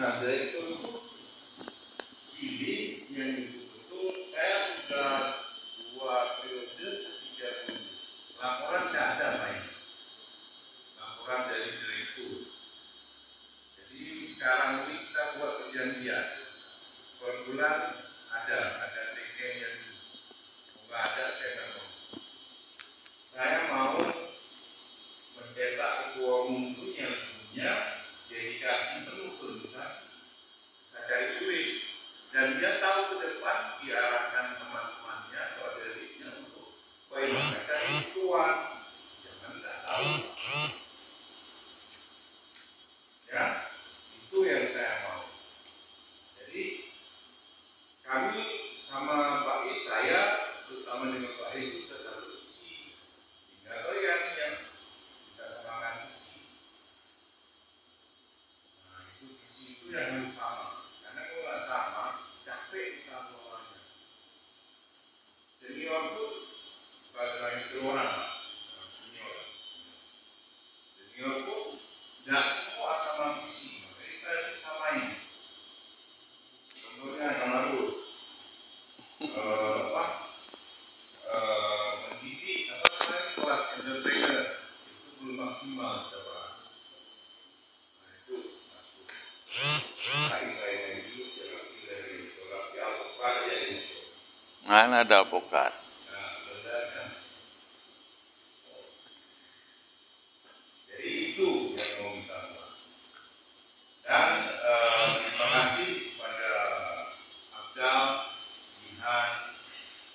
Nah, direktur itu ini yang betul-betul saya sudah 2 periode 3 periode. Laporan tidak ada Pak. Laporan dari direktur. Jadi sekarang ini kita buat perjanjian. Per bulan ada TK-nya dulu. Nggak ada saya nggak mau. Saya mau mencetak ketua umum itu yang punya dedikasi penuh organisasi. Saya cari duit dan dia tahu ke depan diarahkan teman-temannya atau adiknya untuk mereka ketuaan. Jangan nggak tahu. Ya, itu yang saya mau. Jadi kami sama Pak Is, saya terutama dengan Pak Is itu satu visi. Tinggal tahu yang kita samakan visi. Nah, itu visi itu yang harus sama. Karena kalau nggak sama, capek kita semuanya. Senior itu bukan istilah orang, senior. Senior itu tidak semua sama visi. Mereka itu samain. Contohnya sama dulu. Mendidik kelas entrepreneur itu belum maksimal coba. Nah itu saya itu dari geografi alpukat ya itu. Mana ada alpukat? Nah benar kan. Jadi itu yang mau kita buat. Dan terima kasih kepada Abdal, Jihan,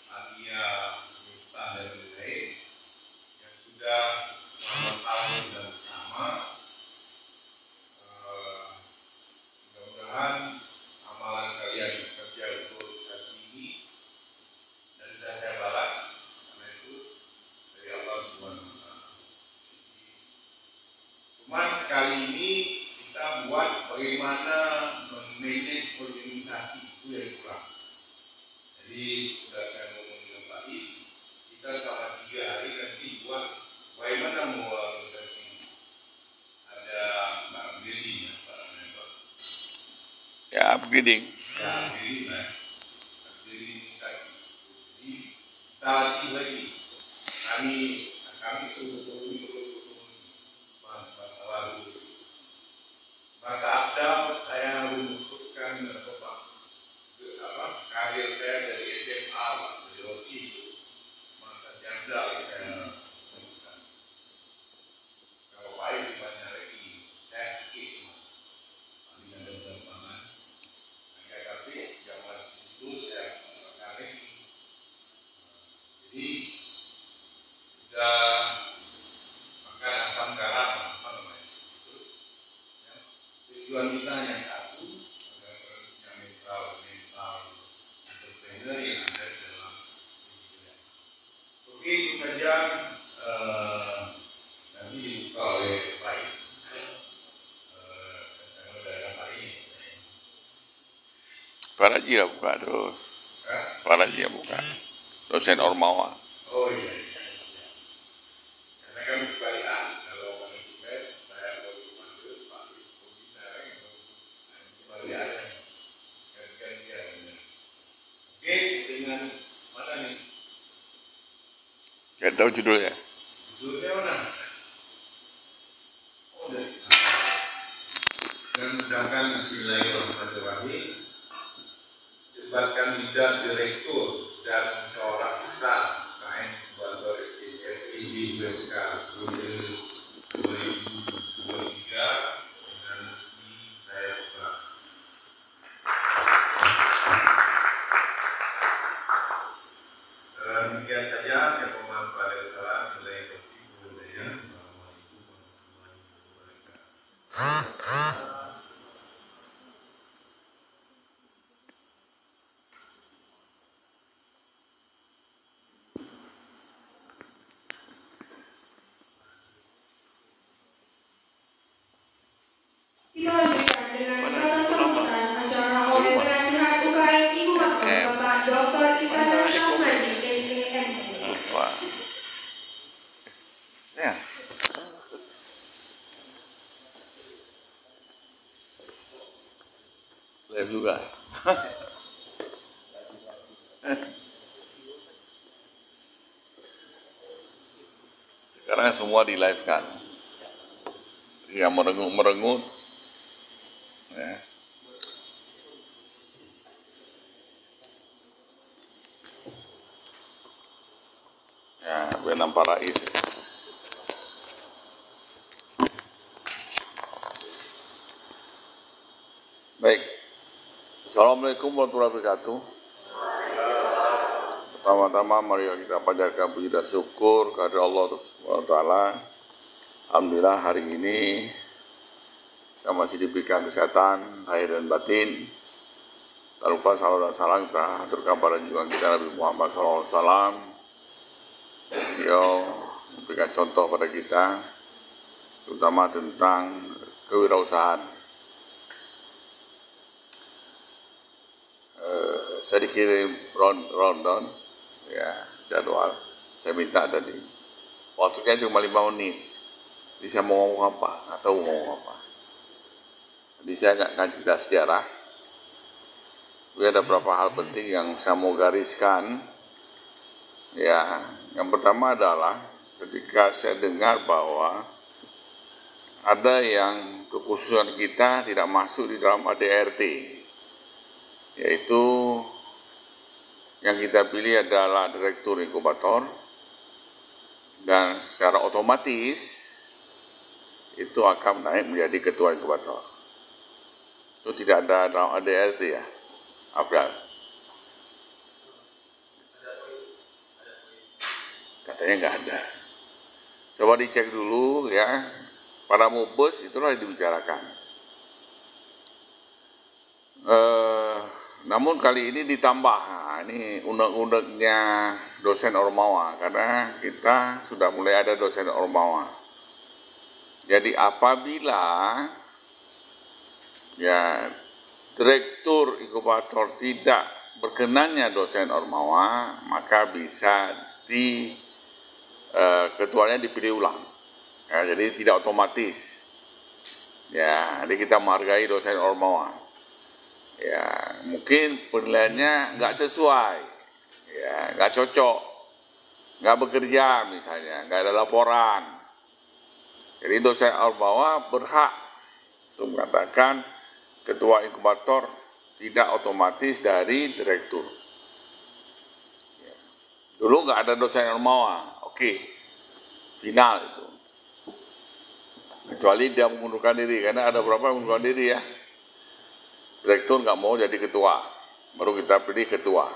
Alia, Miftah dan lain yang sudah tahun dan bersama. Mudah-mudahan amalan kalian bekerja untuk organisasi ini dan bisa saya balas karena itu dari Allah Subhanahu wa Ta'ala. Cuman kali ini kita buat bagaimana memanage organisasi itu yang kurang. Jadi sudah saya ngomong dengan Pak Is, kita selama 3 hari nanti buat bagaimana mau organisasi ini. Ada Mbak Billy ya, Pak Member. Ya, upgrading. Ya, Billy lah. Billy organisasi. Jadi kita latih lagi. Kami suruh-suruh ini masalah dulu. Masa Abdal saya menyebutkan karir saya dari SMA, dari OSIS. Masa si Abdal saya menyebutkan. Kalau Pak Is banyak lagi, saya sedikit. Paling ada perkembangan. Tapi zaman itu saya mengatakan lagi. Jadi sudah makan asam garam apa namanya itu. Ya. Tujuan kita hanya satu, agar punya mental entrepreneur yang ada di dalam diri. Oke, itu saja nanti dibuka oleh Pak Is. Pak Raji lah buka terus. Pak Raji lah buka. Dosen Ormawa. Oh iya. Karena kami kebalikan, kalau manajemen saya baru panggil Pak Is Pembina kembali aja gantian. Oke, dengan mana nih? Gak tahu judulnya. Judulnya mana? Oh, dari dan sedangkan Bismillahirrahmanirrahim debat kandidat direktur dan musyawarah besar KM Bator IDI USK 2023 dengan resmi saya buka. Demikian saja, saya mohon pada kesalahan nilai positif budaya. Assalamualaikum warahmatullahi wabarakatuh. Live juga. Sekarang semua di live kan. Yang merengut-merengut. Ya. Ya, Benam Parais. Baik. Assalamualaikum warahmatullahi wabarakatuh. Pertama-tama mari kita panjatkan puji dan syukur kepada Allah SWT. Alhamdulillah hari ini kita masih diberikan kesehatan lahir dan batin. Tak lupa salam dan salam kita haturkan pada junjungan kita Nabi Muhammad SAW. Beliau memberikan contoh pada kita, terutama tentang kewirausahaan. Saya dikirim rundown, ya, jadwal. Saya minta tadi. Waktunya cuma 5 menit. Jadi saya mau ngomong apa? Nggak tahu mau ngomong apa. Jadi saya nggak akan cerita sejarah. Tapi ada beberapa hal penting yang saya mau gariskan. Ya, yang pertama adalah ketika saya dengar bahwa ada yang kekhususan kita tidak masuk di dalam ADRT, yaitu yang kita pilih adalah direktur inkubator, dan secara otomatis itu akan naik menjadi ketua inkubator. Itu tidak ada dalam ADRT ya, Abdal? Katanya nggak ada. Coba dicek dulu ya, para mubes itulah yang dibicarakan. Namun kali ini ditambah, ini undang-undangnya dosen Ormawa, karena kita sudah mulai ada dosen Ormawa. Jadi apabila ya direktur inkubator tidak berkenannya dosen Ormawa, maka bisa ketuanya dipilih ulang. Ya, jadi tidak otomatis. Ya, jadi kita menghargai dosen Ormawa. Ya, mungkin penilaiannya nggak sesuai, ya, nggak cocok, nggak bekerja misalnya, nggak ada laporan. Jadi dosen Ormawa berhak untuk mengatakan ketua inkubator tidak otomatis dari direktur. Ya. Dulu nggak ada dosen Ormawa, oke, final itu. Kecuali dia mengundurkan diri, karena ada beberapa yang mengundurkan diri ya. Direktur nggak mau jadi ketua, baru kita pilih ketua.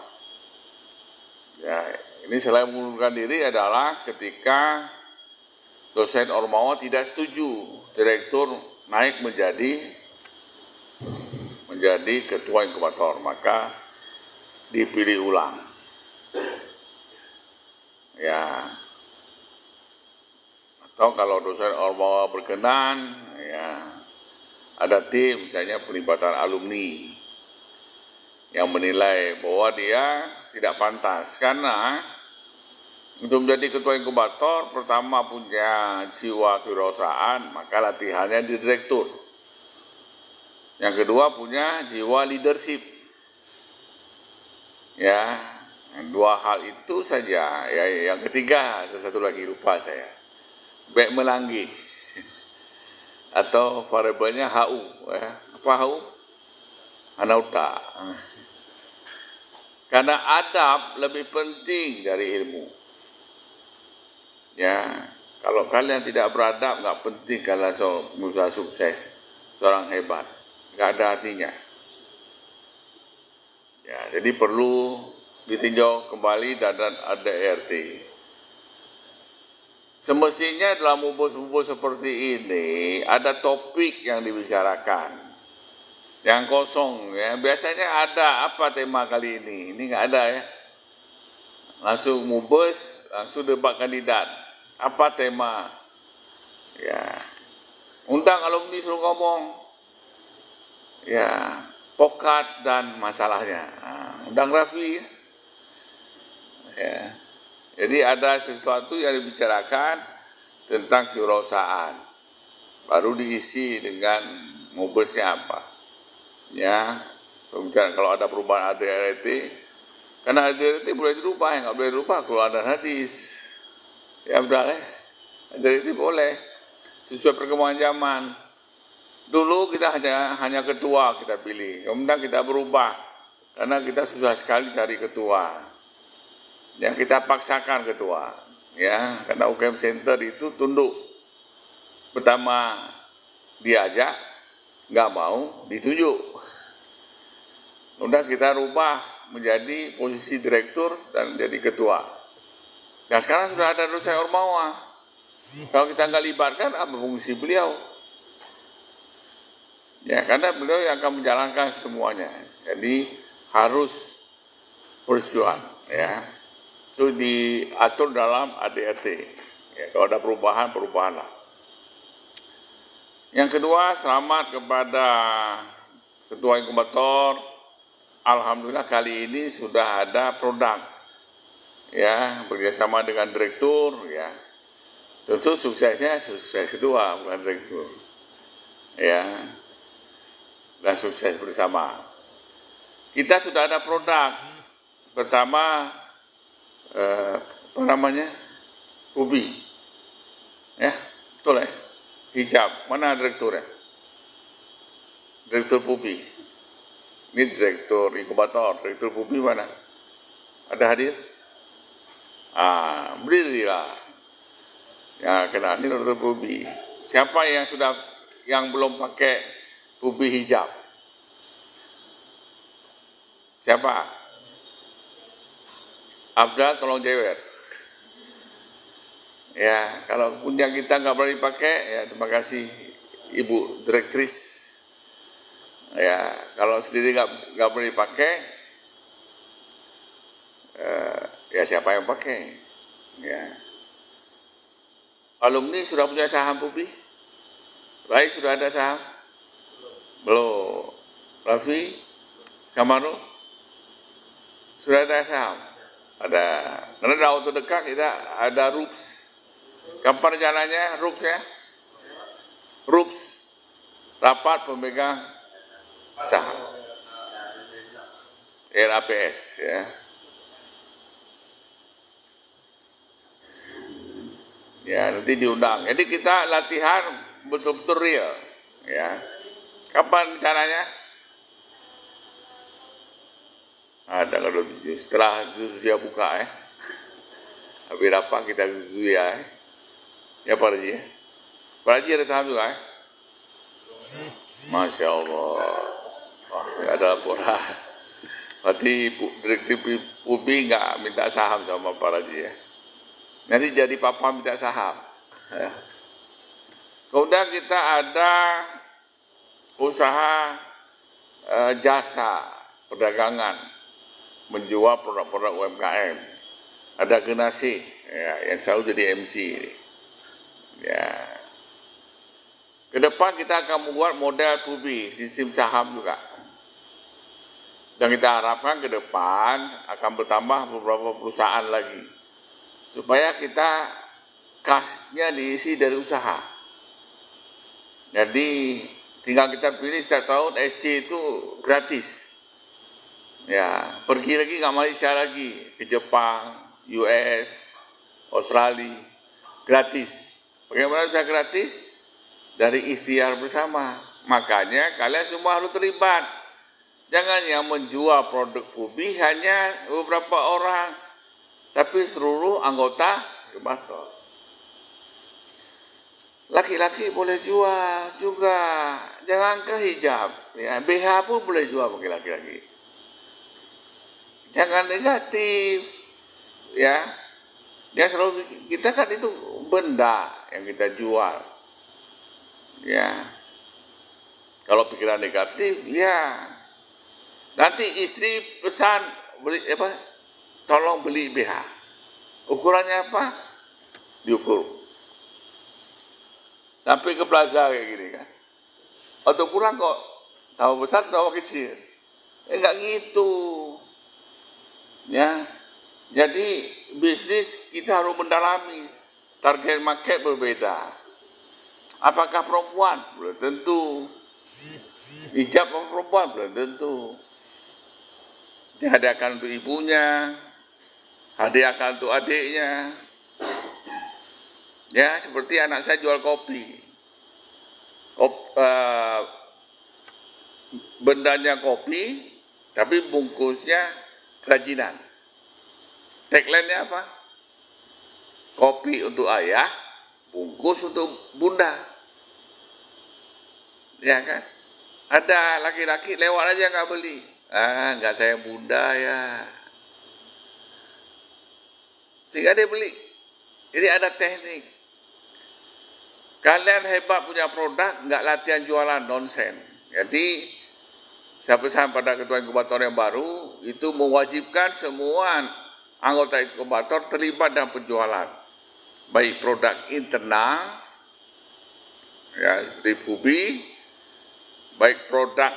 Ya, ini selain mengundurkan diri adalah ketika dosen Ormawa tidak setuju direktur naik menjadi ketua inkubator, maka dipilih ulang. Ya, atau kalau dosen Ormawa berkenan, ya, ada tim misalnya pelibatan alumni yang menilai bahwa dia tidak pantas karena untuk menjadi ketua inkubator pertama punya jiwa kewirausahaan, maka latihannya di direktur. Yang kedua punya jiwa leadership. Ya, dua hal itu saja. Ya, yang ketiga satu lagi lupa saya. Baik melanggi. Atau variabelnya HU, ya. Apa HU? Hanauta. Karena adab lebih penting dari ilmu. Ya, kalau kalian tidak beradab, nggak penting kalian berusaha sukses, seorang hebat, nggak ada artinya. Ya, jadi perlu ditinjau kembali dan ADRT. Semestinya dalam mubes-mubes seperti ini ada topik yang dibicarakan, yang kosong ya. Biasanya ada apa tema kali ini? Ini nggak ada ya. Langsung mubes, langsung debat kandidat. Apa tema? Ya, undang alumni suruh ngomong. Ya, pokat dan masalahnya. Undang Raffi. Ya. Jadi ada sesuatu yang dibicarakan tentang kewirausahaan, baru diisi dengan mubesnya apa, ya. Pembicaraan kalau ada perubahan ADRT, karena ADRT boleh dirubah, yang nggak boleh dirubah kalau ada hadis. Ya udah ADRT boleh sesuai perkembangan zaman. Dulu kita hanya ketua kita pilih, kemudian kita berubah karena kita susah sekali cari ketua. Yang kita paksakan ketua, ya, karena UKM Center itu tunduk. Pertama diajak, nggak mau, ditunjuk. Kemudian kita rubah menjadi posisi direktur dan jadi ketua. Nah sekarang sudah ada Rusai Ormawa. Kalau kita nggak libatkan, apa fungsi beliau? Ya karena beliau yang akan menjalankan semuanya. Jadi harus persetujuan, ya. Itu diatur dalam ADRT. Ya, kalau ada perubahan lah. Yang kedua, selamat kepada Ketua Inkubator. Alhamdulillah kali ini sudah ada produk, ya, bekerjasama dengan direktur, ya. Tentu suksesnya sukses ketua bukan direktur, ya, dan sukses bersama. Kita sudah ada produk. Pertama, apa namanya, Pubi, ya, betul ya, hijab. Mana direkturnya? Direktur Pubi. Ini direktur inkubator, direktur Pubi mana? Ada hadir? Berdirilah. Ya, kenal ini direktur Pubi. Siapa yang belum pakai Pubi hijab? Siapa? Abdal tolong jewer. Ya, kalau punya kita nggak boleh dipakai, ya terima kasih Ibu Direktris. Ya, kalau sendiri nggak boleh dipakai, ya siapa yang pakai? Ya. Alumni sudah punya saham Pubi? Rai sudah ada saham? Belum. Raffi, Kamaru sudah ada saham? Ada. Karena dalam waktu dekat kita ada RUPS. Kapan rencananya RUPS ya? RUPS, rapat pemegang saham, RAPS, ya. Ya nanti diundang. Jadi kita latihan betul-betul real, ya. Kapan rencananya? Tanggal 27. Setelah Zuzia buka, ya. Habis rapat kita Zuzia, ya. Ya Pak Haji, ya. Pak Haji ada saham juga, ya. Masya Allah. Wah, nggak ada laporan. Berarti direktur Pubi nggak minta saham sama Pak Haji, ya. Nanti jadi papa minta saham. Ya. Kemudian kita ada usaha jasa perdagangan, menjual produk-produk UMKM. Ada Genasi, ya, yang selalu jadi MC. Ya. Ke depan kita akan membuat model Pubi, sistem saham juga. Dan kita harapkan ke depan akan bertambah beberapa perusahaan lagi. Supaya kita kasnya diisi dari usaha. Jadi tinggal kita pilih setiap tahun SC itu gratis. Ya, pergi lagi ke Malaysia lagi, ke Jepang, US, Australia, gratis. Bagaimana bisa gratis? Dari ikhtiar bersama. Makanya kalian semua harus terlibat. Jangan yang menjual produk Pubi hanya beberapa orang, tapi seluruh anggota inkubator. Laki-laki boleh jual juga, jangan ke hijab. Ya, BH pun boleh jual bagi laki-laki. Jangan negatif, ya. Dia selalu kita kan itu benda yang kita jual, ya. Kalau pikiran negatif, ya. Nanti istri pesan beli apa? Tolong beli BH. Ukurannya apa? Diukur. Sampai ke plaza kayak gini kan. Atau pulang kok tambah besar tambah kecil. Enggak gitu. Ya. Jadi bisnis kita harus mendalami. Target market berbeda. Apakah perempuan? Belum tentu. Hijab perempuan? Belum tentu. dihadiahkan untuk ibunya, hadiahkan untuk adiknya. Ya, seperti anak saya jual kopi. Bendanya kopi, tapi bungkusnya kerajinan. Tagline-nya apa? Kopi untuk ayah, bungkus untuk bunda. Ya kan? Ada laki-laki lewat aja nggak beli. Nggak saya bunda ya. Sehingga dia beli. Jadi ada teknik. Kalian hebat punya produk, nggak latihan jualan, nonsen. Jadi saya pesan pada ketua inkubator yang baru, itu mewajibkan semua anggota inkubator terlibat dalam penjualan. Baik produk internal, ya seperti Fubi, baik produk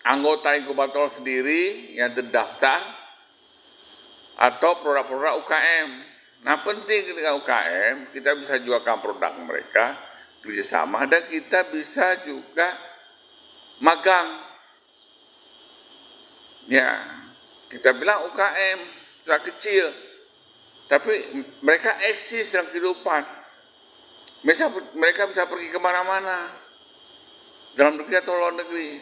anggota inkubator sendiri yang terdaftar, atau produk-produk UKM. Nah, penting dengan UKM, kita bisa jualkan produk mereka, kerjasama, dan kita bisa juga magang. Ya, kita bilang UKM, sudah kecil, tapi mereka eksis dalam kehidupan. Mereka bisa pergi kemana-mana, dalam negeri atau luar negeri.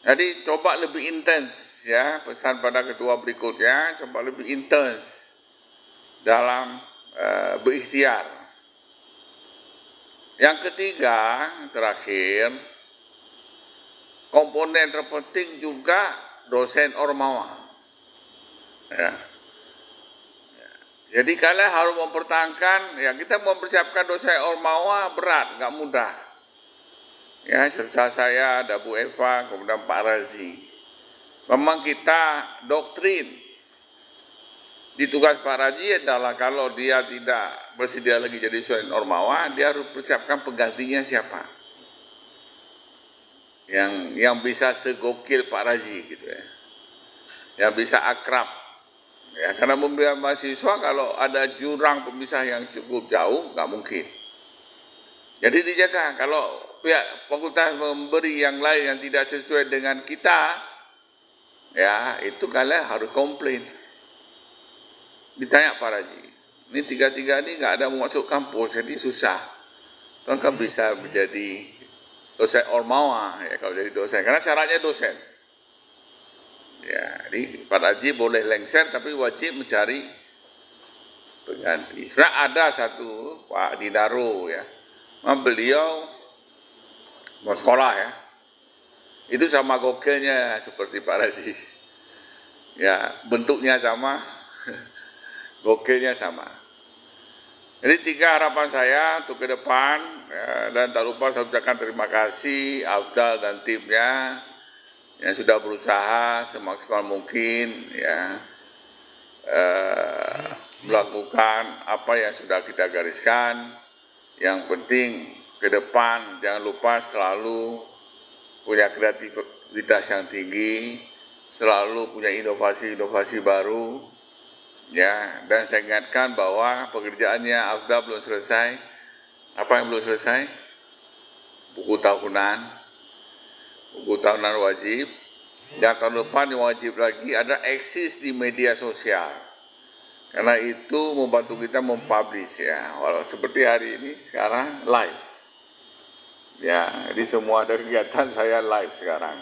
Jadi coba lebih intens, ya, pesan pada ketua berikutnya, coba lebih intens dalam berikhtiar. Yang ketiga, terakhir, komponen terpenting juga dosen Ormawa. Ya. Jadi kalian harus mempertahankan, ya kita mempersiapkan dosen Ormawa berat, nggak mudah. Ya, serta saya, ada Bu Eva, kemudian Pak Razi. Memang kita doktrin. Di tugas Pak Raji adalah kalau dia tidak bersedia lagi jadi dosen Ormawa, dia harus persiapkan penggantinya siapa. Yang bisa segokil Pak Raji gitu ya. Yang bisa akrab. Ya, karena membiayai mahasiswa kalau ada jurang pemisah yang cukup jauh, nggak mungkin. Jadi dijaga, kalau pihak fakultas memberi yang lain yang tidak sesuai dengan kita, ya itu kalian harus komplain. Ditanya Pak Raji, ini tiga-tiga ini nggak ada mau masuk kampus, jadi susah. Kan bisa menjadi dosen Ormawa, ya kalau jadi dosen, karena syaratnya dosen. Ya, jadi Pak Raji boleh lengser, tapi wajib mencari pengganti. Sudah ada satu Pak Dinaro, ya, beliau mau sekolah ya, itu sama gokilnya seperti Pak Raji. Ya, bentuknya sama. Gokilnya sama. Jadi 3 harapan saya untuk ke depan, ya, dan tak lupa saya ucapkan terima kasih Afdal dan timnya yang sudah berusaha semaksimal mungkin, ya, melakukan apa yang sudah kita gariskan. Yang penting ke depan jangan lupa selalu punya kreativitas yang tinggi, selalu punya inovasi-inovasi baru. Ya, dan saya ingatkan bahwa pekerjaannya Afdal belum selesai. Apa yang belum selesai? Buku tahunan wajib. Dan tahun depan yang wajib lagi ada eksis di media sosial. Karena itu membantu kita mempublish, ya. Seperti hari ini sekarang live. Ya, jadi semua ada kegiatan saya live sekarang.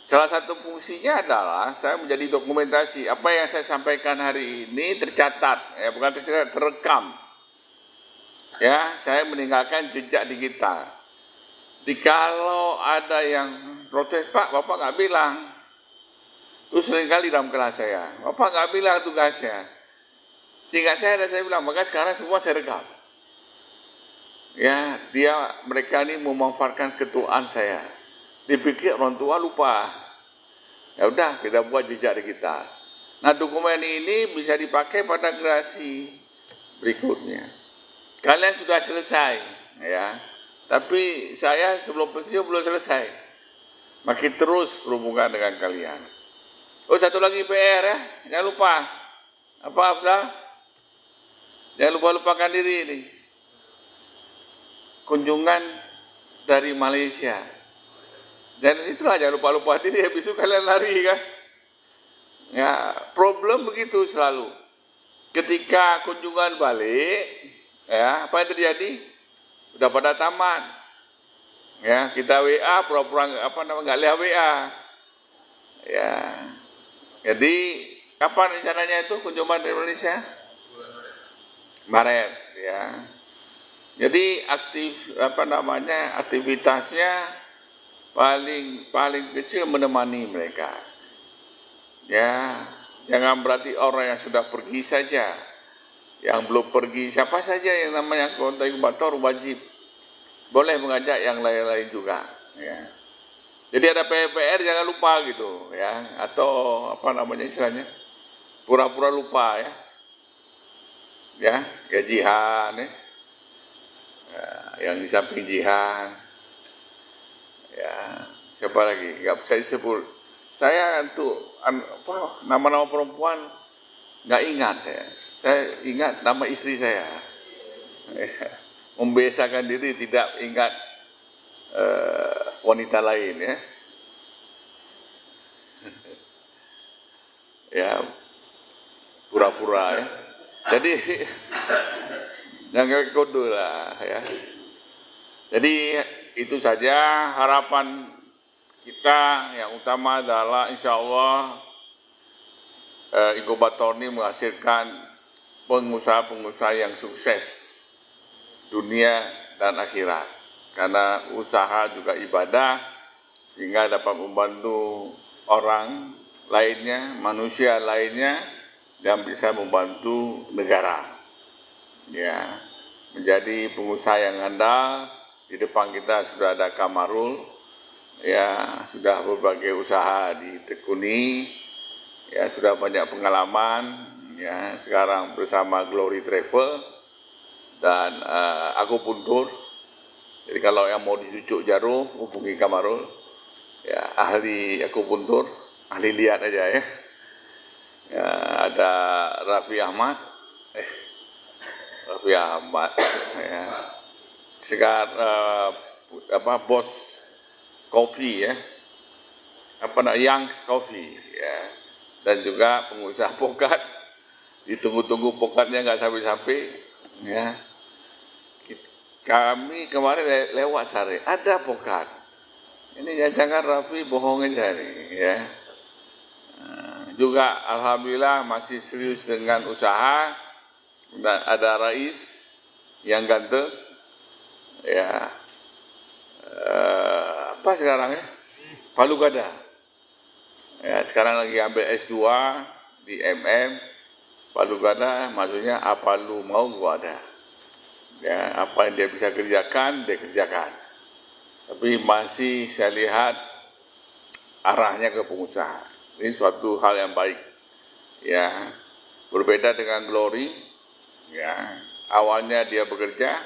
Salah satu fungsinya adalah saya menjadi dokumentasi. Apa yang saya sampaikan hari ini tercatat, ya, bukan tercatat, terekam. Ya, saya meninggalkan jejak digital. Kalau ada yang protes, Pak, Bapak nggak bilang. Terus seringkali dalam kelas saya, Bapak nggak bilang tugasnya. Sehingga saya bilang, maka sekarang semua saya rekam. Ya, mereka ini memanfaatkan ketuaan saya. Dipikir orang tua lupa. Ya udah, kita buat jejak digital. Nah, dokumen ini bisa dipakai pada generasi berikutnya. Kalian sudah selesai, ya. Tapi saya sebelum pensiun belum selesai. Makin terus berhubungan dengan kalian. Oh, satu lagi PR, ya. Jangan lupa. Apa, Afdal? Jangan lupakan diri ini. Kunjungan dari Malaysia. Dan itulah jangan lupa-lupa diri, habis itu kalian lari kan. Ya, problem begitu selalu. Ketika kunjungan balik, ya, apa yang terjadi? Udah pada tamat. Ya, kita WA pura-pura nggak lihat WA. Ya. Jadi kapan rencananya itu kunjungan di Indonesia? Maret, ya. Jadi aktivitasnya paling kecil menemani mereka. Ya, jangan berarti orang yang sudah pergi saja. Yang belum pergi, siapa saja yang namanya anggota inkubator wajib boleh mengajak yang lain-lain juga. Ya. Jadi ada PR jangan lupa gitu, ya. Atau istilahnya pura-pura lupa ya. Ya, jihan ya. Yang di samping jihan. Ya, siapa lagi? Nggak bisa disebut. Saya untuk nama-nama perempuan nggak ingat saya. Saya ingat nama istri saya. Membiasakan diri tidak ingat wanita lain ya. Ya, pura-pura ya. Jadi jangan kode lah ya. Jadi itu saja harapan kita yang utama adalah insya Allah inkubator ini menghasilkan pengusaha-pengusaha yang sukses dunia dan akhirat. Karena usaha juga ibadah sehingga dapat membantu orang lainnya, manusia lainnya dan bisa membantu negara. Ya, menjadi pengusaha yang andal. Di depan kita sudah ada Kamarul, ya sudah berbagai usaha ditekuni, ya sudah banyak pengalaman, ya sekarang bersama Glory Travel dan akupuntur. Jadi kalau yang mau dicucuk jarum hubungi Kamarul, ya ahli akupuntur, ahli lihat aja ya. Ya ada Raffi Ahmad, ya. Sekarang bos kopi ya, Young's Coffee ya, dan juga pengusaha pokat, ditunggu-tunggu pokatnya nggak sampai-sampai ya. Kami kemarin lewat Sare ada pokat, ini jangan Raffi bohong aja nih ya. Juga alhamdulillah masih serius dengan usaha dan ada Rais yang ganteng ya. Apa sekarang ya? Palu Gada. Ya, sekarang lagi ambil S2 di MM. Palu Gada maksudnya apa lu mau gua ada. Ya, apa yang dia bisa kerjakan, dia kerjakan. Tapi masih saya lihat arahnya ke pengusaha. Ini suatu hal yang baik. Ya, berbeda dengan Glory. Ya, awalnya dia bekerja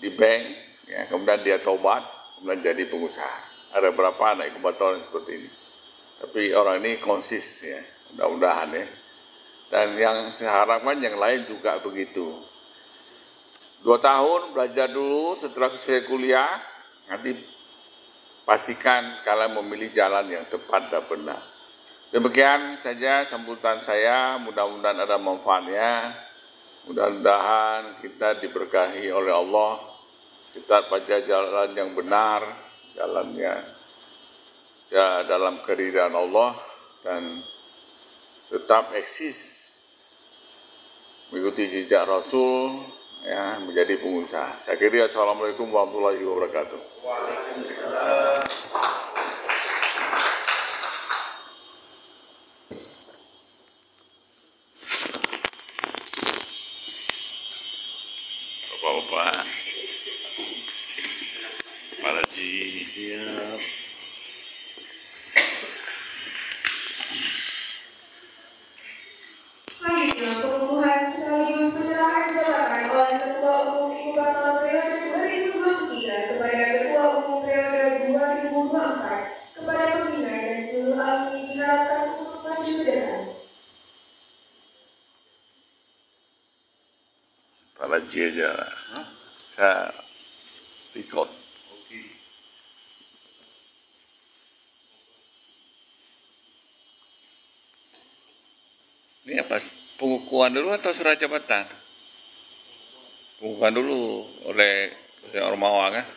di bank, ya, kemudian dia tobat, kemudian jadi pengusaha. Ada berapa anak inkubator seperti ini. Tapi orang ini konsis ya, mudah-mudahan ya. Dan yang saya harapkan yang lain juga begitu. 2 tahun belajar dulu, setelah saya kuliah, nanti pastikan kalian memilih jalan yang tepat dan benar. Demikian saja sambutan saya, mudah-mudahan ada manfaatnya. Mudah-mudahan kita diberkahi oleh Allah, kita pada jalan yang benar, jalannya ya dalam keridhaan Allah dan tetap eksis mengikuti jejak Rasul ya, menjadi pengusaha. Saya kira assalamualaikum warahmatullahi wabarakatuh. Waalaikumsalam. Bapak-bapak, Pak Haji, ya. Selanjutnya, pengukuhan sekaligus penyerahan jabatan oleh Ketua Umum Inkubator periode 2023 kepada Ketua Umum periode 2024 kepada pembina dan seluruh alumni diharapkan untuk maju ke depan. Pak Haji aja, saya record. Ini apa? Pengukuhan dulu atau surat jabatan? Pengukuhan dulu oleh Ormawa kan?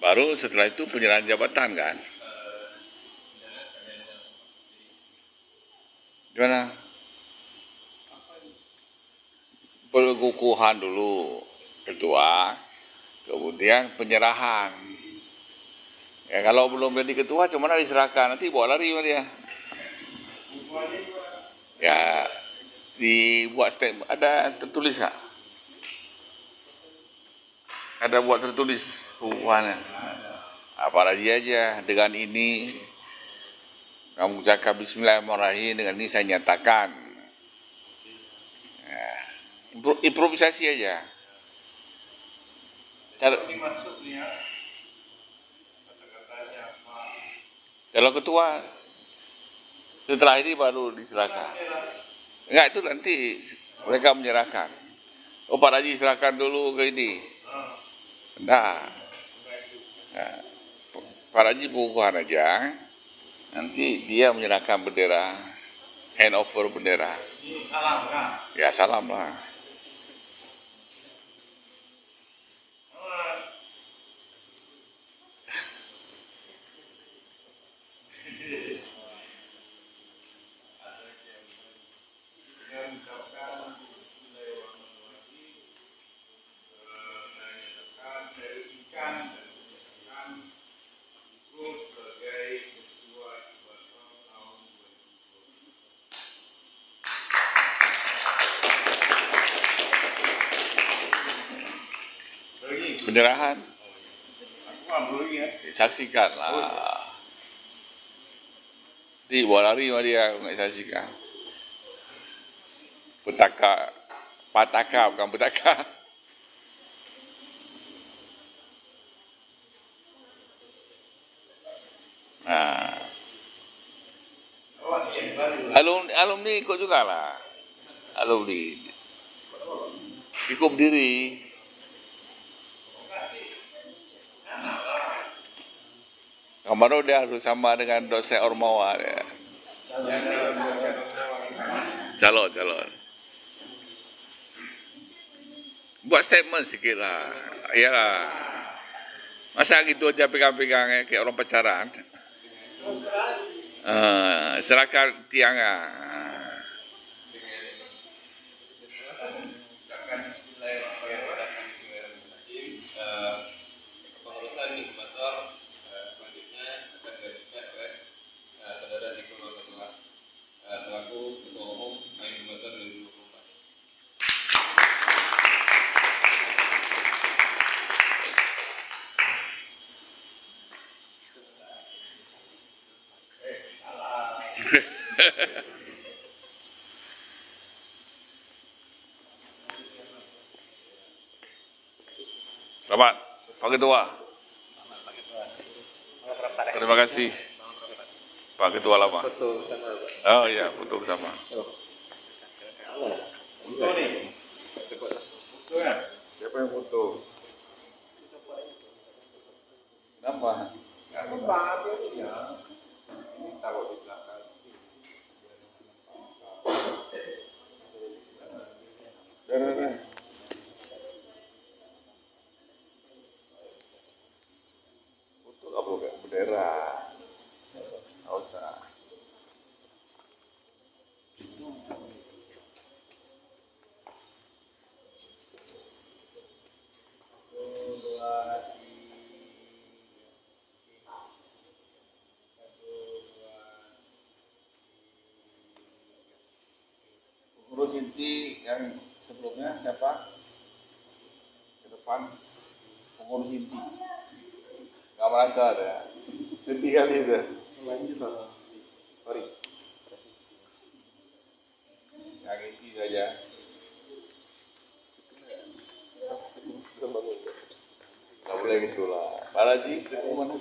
Baru setelah itu penyerahan jabatan kan? Gimana? Pengukuhan dulu ketua, kemudian penyerahan. Ya kalau belum jadi ketua cuma diserahkan, nanti bawa lari sama dia. Ya dibuat statement, ada tertulis nggak? Ada buat tertulis pengukuhannya. Apa aja dengan ini kamu cakap Bismillahirrahmanirrahim, dengan ini saya nyatakan. Ya, improvisasi aja. Ini masuk nih ya. Kata-katanya apa? Kalau ketua setelah ini baru diserahkan. Enggak, itu nanti mereka menyerahkan. Oh, Pak Haji serahkan dulu ke ini. Nah, Pak Haji pengukuhan aja. Nanti dia menyerahkan bendera, handover bendera. Ini salam kan? Ya salam lah. Penyerahan. Saksikan lah. Di bawa lari sama dia nggak saksikan. Pataka bukan petaka. Nah, alumni ikut juga lah. Alumni ikut berdiri. Kemarin dia harus sama dengan dosen Ormawa ya. Calon. Buat statement sikit lah. Iyalah. Masa gitu aja pegang-pegang kayak orang pacaran. Serahkan tiang. Kepengurusan inkubator selanjutnya akan dilanjutkan oleh saudara Zikul Maulana selaku ketua umum inkubator 2024. Selamat Pak Ketua. Terima kasih Pak Ketua lama. Oh iya, foto bersama. Foto nih. Foto ya? Siapa yang foto? Kenapa? Karena bahannya ini taruh di belakang. Dah. Foto nggak perlu kayak bendera. Nggak usah. Pengurus inti yang sebelumnya siapa? Ke depan pengurus inti. Nggak merasa ada. Sedih kali itu. Lanjut, sorry. Yang inti saja. Nggak boleh gitu lah. Pak Haji, seku mana?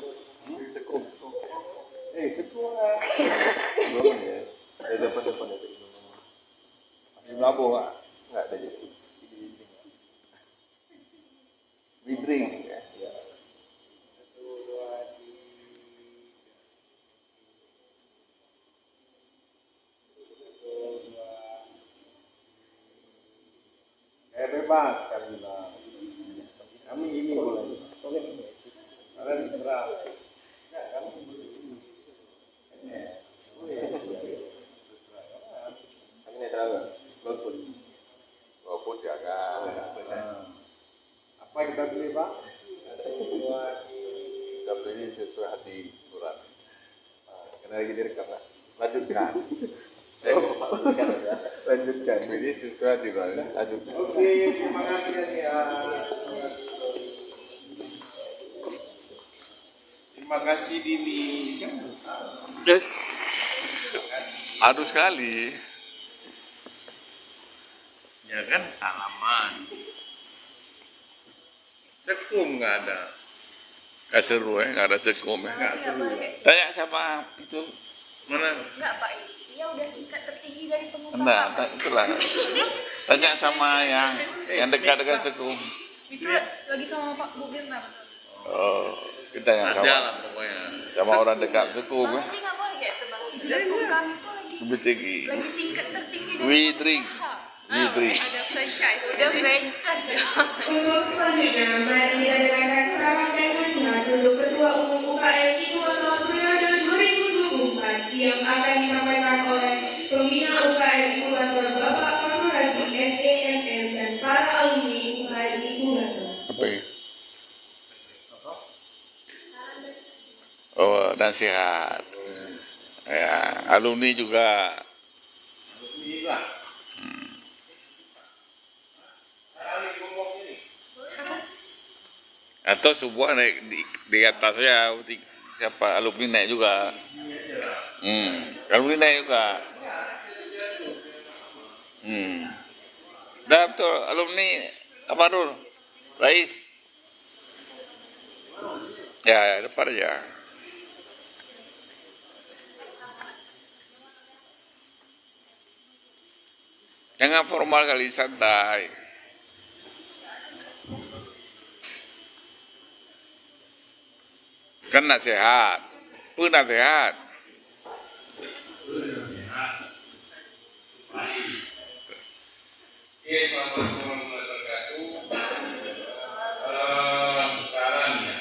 Seku. Seku lah. Belum ya. Ada depan itu. Masih melambung nggak? Nggak ada jadi. Bidring ya. bebas sekali lah. Kami ini boleh. Kalian berserah. Kami netral nggak? Golput. Golput jaga. Apa yang kita pilih Pak? Kita pilih sesuai hati nurani. Karena lagi direkam nggak? Lanjutkan. Lanjutkan. Pilih sesuai hati nurani. Lanjutkan. Oke, terima kasih ya. Terima kasih Dini. Aduh sekali. Ya kan salaman. Sekum nggak ada. Gak seru nggak ada sekum Nggak seru. Tanya sama itu. Mana? Enggak Pak Is, dia udah tingkat tertinggi dari pengusaha. Enggak, itulah. Tanya sama yang dekat dengan sekum. Itu lagi sama Pak Bu Mirna. Oh, kita yang Ada sama. lah pokoknya. Sama orang dekat sekum Bang, tapi nggak boleh kayak itu Bang. Sekum kami tuh lagi Lebih tinggi. tingkat tertinggi dari We pengusaha. drink. We drink. Ada franchise, udah franchise ya. Untuk selanjutnya, mari kita dengarkan salam dan nasihat untuk Ketua Umum UKM Ibu tahun periode 2024 yang akan disampaikan oleh Pembina UKM Ibu Batur Bapak Fafrul Razi SEMM dan para alumni UKM Ibu Batur. Apa ya? Oh, dan sehat. Ya, alumni juga. Atau sebuah naik di atas ya, siapa alumni naik juga. Alumni naik juga. Dah betul, alumni apa dulu? Rais. Ya, depan aja. Jangan formal kali, santai. Kan nak sehat, pun nak sehat. Oke, Assalamualaikum warahmatullahi wabarakatuh. Saran ya,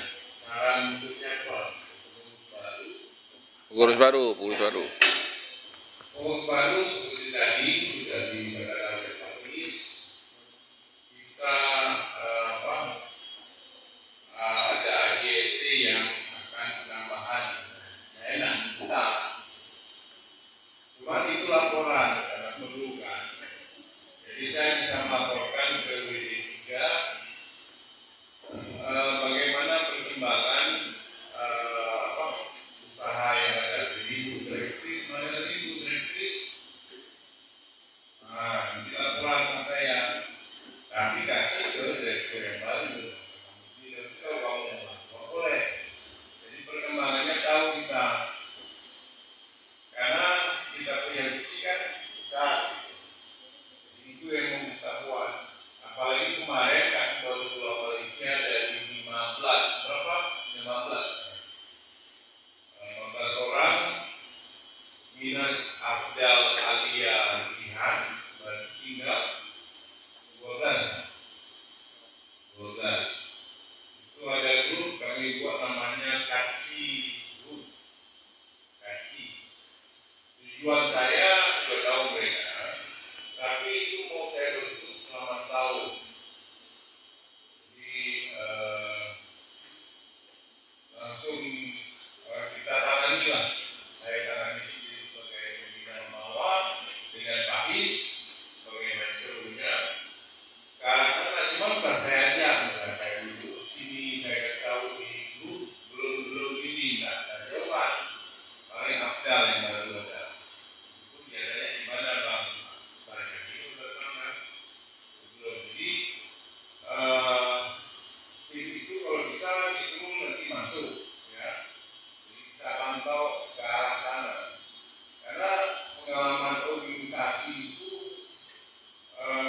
saran untuk siapa? Pengurus baru. Pengurus baru seperti tadi sudah dikatakan oleh Pak Is, kita ada AJT yang akan penambahan. Nah, enak kita. Cuma itu laporan karena perlu kan. Jadi saya bisa melaporkan ke WD3 bagaimana perkembangan usaha yang ada di Ibu Direktris, mana tadi Ibu Direktris? Nah, nanti laporan sama saya, tapi kasih ke direktur yang baru. Direktur kamu nggak boleh. Jadi perkembangannya tahu kita, karena kita punya visi kan besar. Itu yang membutuhkan, apalagi kemarin kan baru pulau Malaysia dari 15 berapa? 15 orang minus Abdal Alia Jihan berarti tinggal 12. Itu ada grup kami buat namanya Kaci Group. Kaci. Tujuan saya sudah tahu mereka, tapi itu mau saya bentuk selama setahun. Jadi langsung kita tangani lah. Saya tangani sendiri sebagai pembina mawar dengan Pak Is sebagai mensuruhnya. Karena cuma bukan saya aja, misalnya saya duduk sini, saya kasih tahu di grup belum ini nggak ada jawaban. Paling Abdal yang baru ada. Itu biasanya di mana Bang? Banyak itu bertangan belum. Jadi itu kalau bisa itu nanti masuk ya. Jadi kita pantau ke arah sana. Karena pengalaman organisasi itu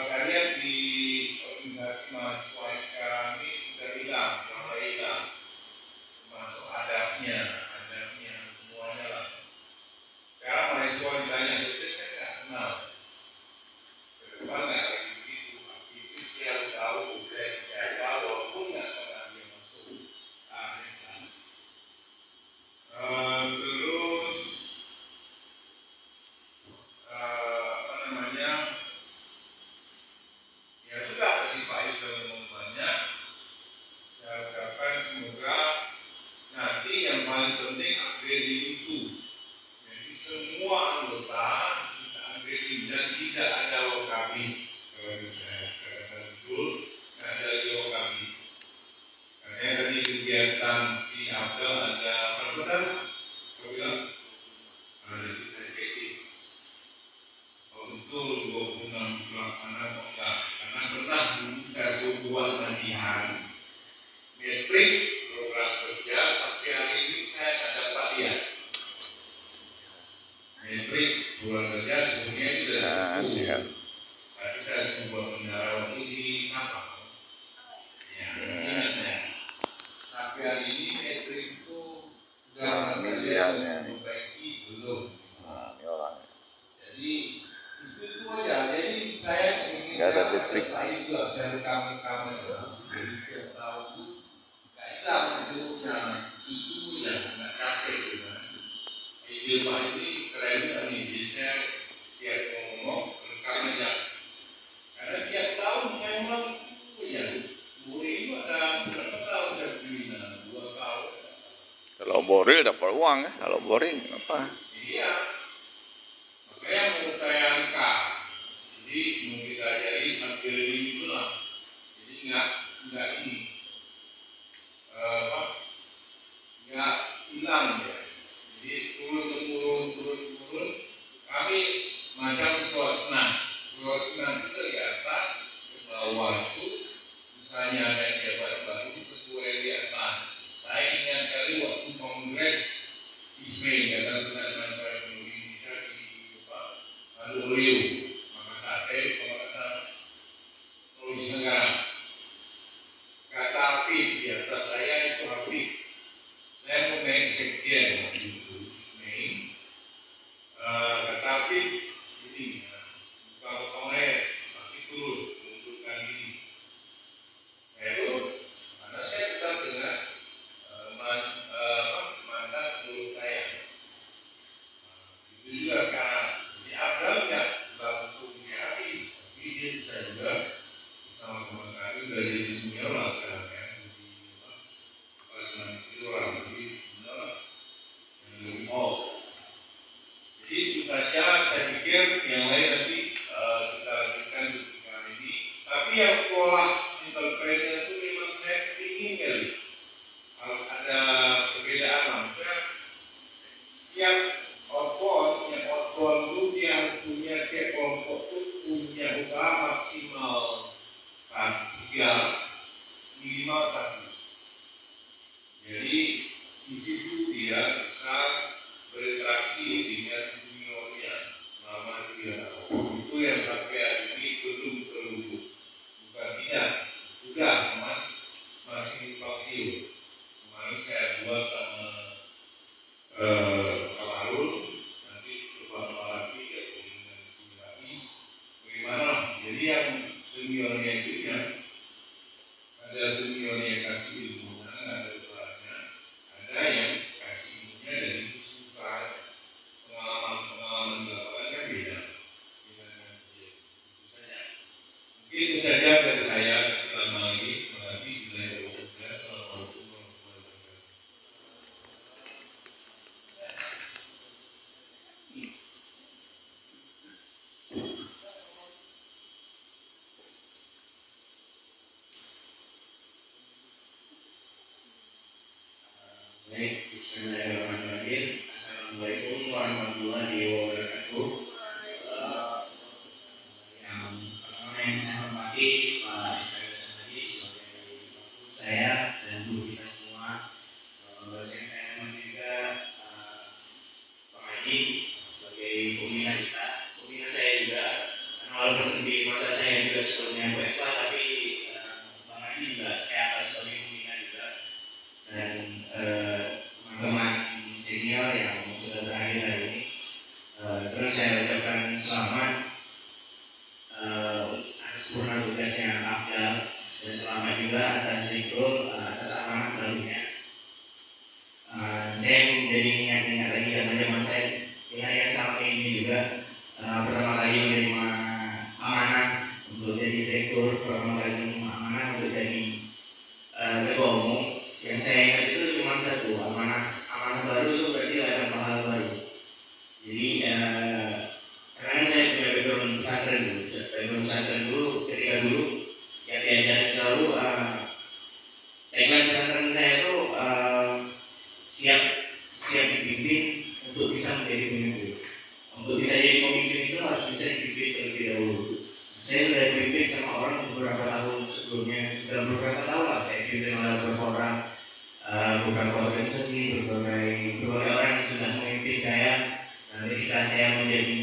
saya lihat di organisasi mahasiswa yang sekarang ini sudah hilang, mulai hilang. Masuk adabnya semuanya lah. Sekarang mahasiswa ditanya dosen kan nggak kenal. Ke depan nggak lagi begitu, aktivis dia udah Saya bilang, nanti saya kritis. Kalau betul 26 pelaksana kok enggak? Karena pernah saya buat latihan metrik program kerja sampai hari ini saya tidak dapat lihat. Metrik program kerja sebenarnya itu sudah Iya. tapi saya sebuah bendara waktu di Sabang. Ya, ingat saya. Sampai hari ini metrik itu sudah lihatnya. memperbaiki belum. Nah, ini orang. Jadi itu aja. Jadi saya ingin Nggak ada metrik. juga saya rekam jadi setiap tahun itu nggak hilang hidupnya itu ya nggak capek gitu kan. Ide Pak ini keren juga nih. Jadi saya setiap ngomong rekam aja. Karena tiap tahun saya ulang itu ya. Itu ada berapa tahun saya bina? 2 tahun. Kalau boril dapat uang ya. Kalau boring apa? Iya. Makanya menurut saya rekam. Jadi mau kita ajari materi itu lah. Jadi nggak ini nggak hilang ya. Jadi turun. Kami macam pulau senang itu dari atas ke bawah itu. Misalnya ada jabat baru ketua di atas. Saya ingat kali waktu kongres ISME Ikatan Senat Masyarakat Indonesia di Riau. Sulawesi Tenggara. Kata Apip di atas saya itu Apip. Saya mau naik sekjen waktu itu. Kata Apip ini buka potong air, tapi turun mundurkan diri. Saya turun karena saya tetap dengan mantan seluruh saya. Itu juga sekarang. Jadi Abdal nggak langsung dihabis, tapi dia bisa juga sama kami udah jadi senior lah sekarang ya. Jadi orang jadi benar yang lebih old. Jadi itu saja saya pikir yang lain nanti kita lanjutkan dengan ini. Tapi yang sekolah entrepreneur itu memang saya ingin kali harus ada perbedaan. Maksudnya yang outbound itu dia harus punya setiap kelompok itu punya usaha maksimal 3 minimal 1. Jadi di situ dia bisa berinteraksi dengan seniornya selama 3 tahun. Itu yang sampai hari ini belum terwujud. Bukan tidak, sudah masih vaksin. Kemarin saya buat sama Pak Harun, nanti coba lagi ya dengan habis. Bagaimana? Jadi yang seniornya itu ya ada senior yang kasih ilmunya, ada usahanya, ada yang kasih ilmunya dari sisi usaha, pengalaman lapangan kan beda. Itu saja. Mungkin itu saja dari saya selama ini. Terima kasih. Assalamualaikum warahmatullahi wabarakatuh. Baik, bismillahirrahmanirrahim. Assalamualaikum warahmatullahi wabarakatuh. Yang pertama yang saya hormati Pak Ismail Samadi sebagai guru saya dan guru kita semua. Saya hormati juga Pak Haji sebagai pembina kita, pembina saya juga. Karena walaupun di masa saya juga sebelumnya Bu Eva, tapi Pak Haji juga saya akan sebagai pembina juga. Dan teman-teman senior yang sudah berakhir hari ini, terus saya ucapkan selamat atas purna tugas yang afdal dan selamat juga atas zikrul atas amanah barunya. Saya menjadi ingat-ingat lagi zaman saya di hari yang sama ini juga pertama kali menerima amanah untuk jadi direktur, pertama kali menerima amanah untuk jadi ketua umum. Yang saya ingat itu cuma satu, amanah baru itu berarti ada pahala baru. Jadi karena saya punya background pesantren dulu, ketika dulu yang diajarin selalu tagline pesantren saya itu siap dipimpin pemimpin untuk bisa menjadi pemimpin. Untuk bisa jadi pemimpin itu harus bisa dipimpin terlebih dahulu. Saya sudah dipimpin sama orang beberapa tahun sebelumnya, sudah beberapa tahun lah saya dipimpin oleh beberapa orang, beberapa organisasi, berbagai orang yang sudah memimpin saya. Dan ketika saya menjadi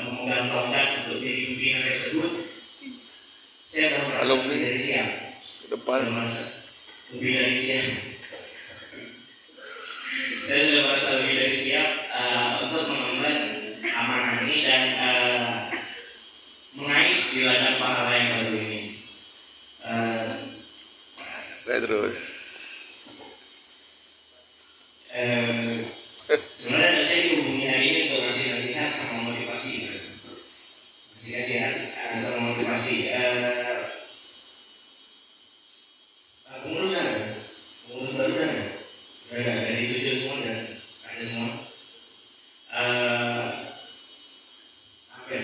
memegang tongkat untuk jadi pimpinan tersebut, saya sudah merasa lebih dari siap. Depan. Lebih dari siap. Saya sudah merasa lebih dari siap untuk mengemban amanah ini dan mengais di ladang pahala yang baru ini. Terus. Sebenarnya saya dihubungi hari ini untuk ngasih nasihat sama motivasi. Ngasih nasihat sama motivasi. Pengurus baru kan? Dari video semua dan ada semua. Apa ya?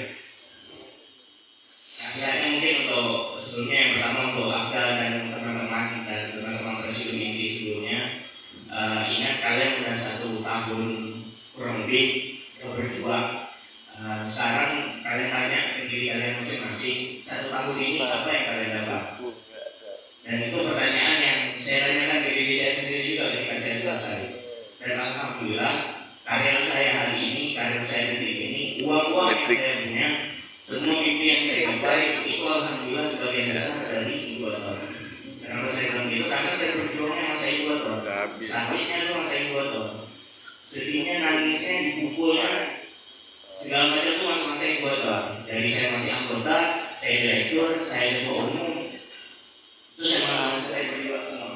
Nasihatnya mungkin untuk sebelumnya yang pertama untuk Abdal dan teman-teman presidium inti sebelumnya. Ingat kalian sudah 1 tahun kurang lebih berjuang. Sekarang kalian tanya ke diri kalian masing-masing, 1 tahun ini apa yang kalian dapat? Dan itu pertanyaan yang saya tanyakan ke diri saya sendiri juga ketika saya selesai. Dan alhamdulillah karir saya hari ini, karir saya detik ini, uang-uang yang saya punya, semua mimpi yang saya capai itu alhamdulillah sebagian besar dari inkubator. Kenapa saya bilang gitu? Karena saya berjuangnya masa inkubator, sakitnya itu masa inkubator, sedihnya, nangisnya, dipukulnya, segala macam itu masa inkubator. Dari saya masih anggota, saya direktur, saya ketua umum, itu saya merasa saya berjuang semua.